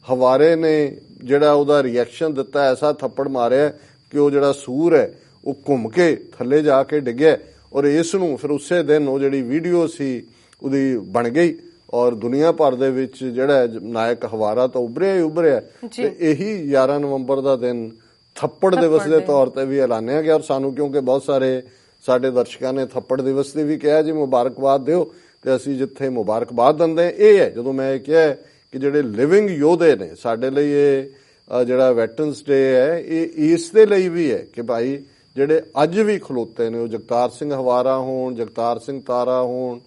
ਹਵਾਰੇ ਨੇ ਜਿਹੜਾ ਉਹਦਾ ਰਿਐਕਸ਼ਨ ਦਿੱਤਾ, ਐਸਾ ਥੱਪੜ ਮਾਰਿਆ ਕਿ ਉਹ ਜਿਹੜਾ ਸੂਰ ਹੈ ਉਹ ਘੁੰਮ ਕੇ ਥੱਲੇ ਜਾ ਕੇ ਡਿੱਗਿਆ। ਔਰ ਇਸ ਨੂੰ ਫਿਰ ਉਸੇ ਦਿਨ ਉਹ ਜਿਹੜੀ ਵੀਡੀਓ ਸੀ ਉਹਦੀ ਬਣ ਗਈ, ਔਰ ਦੁਨੀਆ ਭਰ ਦੇ ਵਿੱਚ ਜਿਹੜਾ ਨਾਇਕ ਹਵਾਰਾ ਤਾਂ ਉਭਰਿਆ ਹੀ ਉਭਰਿਆ। ਤੇ ਇਹੀ 11 ਨਵੰਬਰ ਦਾ ਦਿਨ ਥੱਪੜ ਦਿਵਸ ਦੇ ਤੌਰ ਤੇ ਵੀ ਐਲਾਨਿਆ ਗਿਆ। ਔਰ ਸਾਨੂੰ ਕਿਉਂਕਿ ਬਹੁਤ ਸਾਰੇ ਸਾਡੇ ਦਰਸ਼ਕਾਂ ਨੇ ਥੱਪੜ ਦਿਵਸ ਦੀ ਵੀ ਕਿਹਾ ਜੀ ਮੁਬਾਰਕਬਾਦ ਦਿਓ, ਤੇ ਅਸੀਂ ਜਿੱਥੇ ਮੁਬਾਰਕਬਾਦ ਦਿੰਦੇ ਇਹ ਹੈ, ਜਦੋਂ ਮੈਂ ਇਹ ਕਿਹਾ ਕਿ ਜਿਹੜੇ ਲਿਵਿੰਗ ਯੋਧੇ ਨੇ ਸਾਡੇ ਲਈ, ਇਹ ਜਿਹੜਾ ਵੈਟਰਨਸ ਡੇ ਹੈ, ਇਹ ਇਸ ਦੇ ਲਈ ਵੀ ਹੈ ਕਿ ਭਾਈ ਜਿਹੜੇ ਅੱਜ ਵੀ ਖਲੋਤੇ ਨੇ, ਉਹ ਜਗਤਾਰ ਸਿੰਘ ਹਵਾਰਾ ਹੋਣ, ਜਗਤਾਰ ਸਿੰਘ ਤਾਰਾ ਹੋਣ,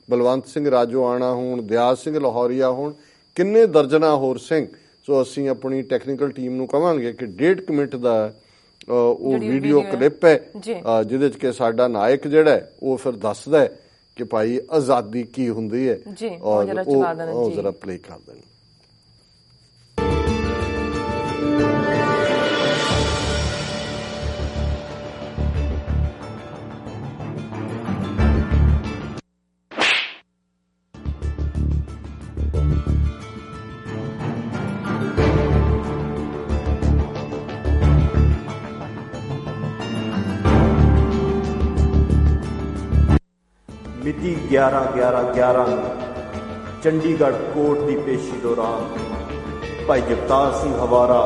ਬਲਵੰਤ ਸਿੰਘ ਰਾਜੋਆਣਾ ਹੋਣ, ਦਿਆਲ ਸਿੰਘ ਲਾਹੌਰੀਆ ਹੋਣ, ਕਿੰਨੇ ਦਰਜਨਾਂ ਹੋਰ ਸਿੰਘ। ਸੋ ਅਸੀਂ ਆਪਣੀ ਟੈਕਨੀਕਲ ਟੀਮ ਨੂੰ ਕਹਾਂਗੇ ਕਿ 1.5 ਮਿੰਟ ਦਾ ਉਹ ਵੀਡੀਓ ਕਲਿੱਪ ਹੈ ਜਿਹਦੇ 'ਚ ਕਿ ਸਾਡਾ ਨਾਇਕ ਜਿਹੜਾ ਹੈ ਉਹ ਫਿਰ ਦੱਸਦਾ ਹੈ ਕਿ ਭਾਈ ਆਜ਼ਾਦੀ ਕੀ ਹੁੰਦੀ ਹੈ ਔਰ ਉਹ ਜ਼ਰਾ ਪਲੇ ਕਰ ਦੇਣ। ਮਿਤੀ 11/11/11 ਚੰਡੀਗੜ੍ਹ ਕੋਰਟ ਦੀ ਪੇਸ਼ੀ ਦੌਰਾਨ ਭਾਈ ਜਗਤਾਰ ਸਿੰਘ ਹਵਾਰਾ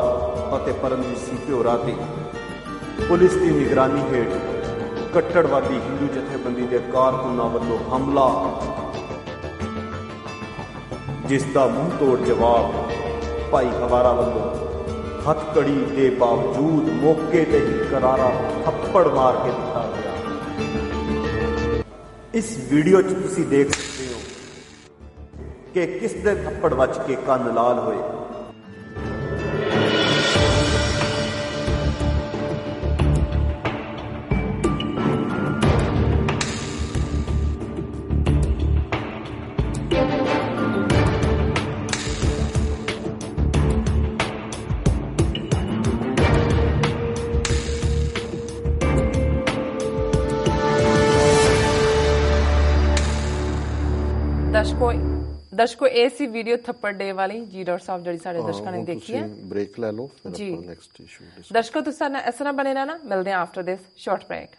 ਅਤੇ ਪਰਮਜੀਤ ਸਿੰਘ ਭਿਓਰਾ ਤੇ ਪੁਲਿਸ ਦੀ ਨਿਗਰਾਨੀ ਹੇਠ ਕੱਟੜਵਾਦੀ ਹਿੰਦੂ ਜਥੇਬੰਦੀ ਦੇ ਕਾਰਕੁਨਾਂ ਵੱਲੋਂ ਹਮਲਾ, ਜਿਸ ਦਾ ਮੂੰਹ ਤੋੜ ਜਵਾਬ ਭਾਈ ਹਵਾਰਾ ਵੱਲੋਂ ਹੱਥਕੜੀ ਦੇ ਬਾਵਜੂਦ ਮੌਕੇ ਤੇ ਹੀ ਕਰਾਰਾ ਥੱਪੜ ਮਾਰ ਕੇ ਦਿੱਤਾ ਗਿਆ। ਇਸ ਵੀਡੀਓ 'ਚ ਤੁਸੀਂ ਦੇਖ ਸਕਦੇ ਹੋ ਕਿ ਕਿਸ ਦੇ ਥੱਪੜ ਵੱਜ ਕੇ ਕੰਨ ਲਾਲ ਹੋਏ। ਦਰਸ਼ਕੋ ਇਹ ਸੀ ਵੀਡੀਓ ਥੱਪੜ ਡੇ ਵਾਲੀ ਜੀ ਡਾਕਟਰ ਸਾਹਿਬ ਜਿਹੜੀ ਸਾਡੇ ਦਰਸ਼ਕਾਂ ਨੇ ਦੇਖੀ ਹੈ। ਬ੍ਰੇਕ ਲੈ ਲਓ ਫਿਰ ਆਪਾਂ ਨੈਕਸਟ ਇਸ਼ੂ ਦਰਸ਼ਕੋ ਤੁਸੀਂ ਇਸ ਤਰ੍ਹਾਂ ਬਣੇ ਰਹਿਣਾ, ਮਿਲਦੇ ਹਾਂ ਆਫਟਰ ਦਿਸ ਸ਼ਾਰਟ ਬ੍ਰੇਕ।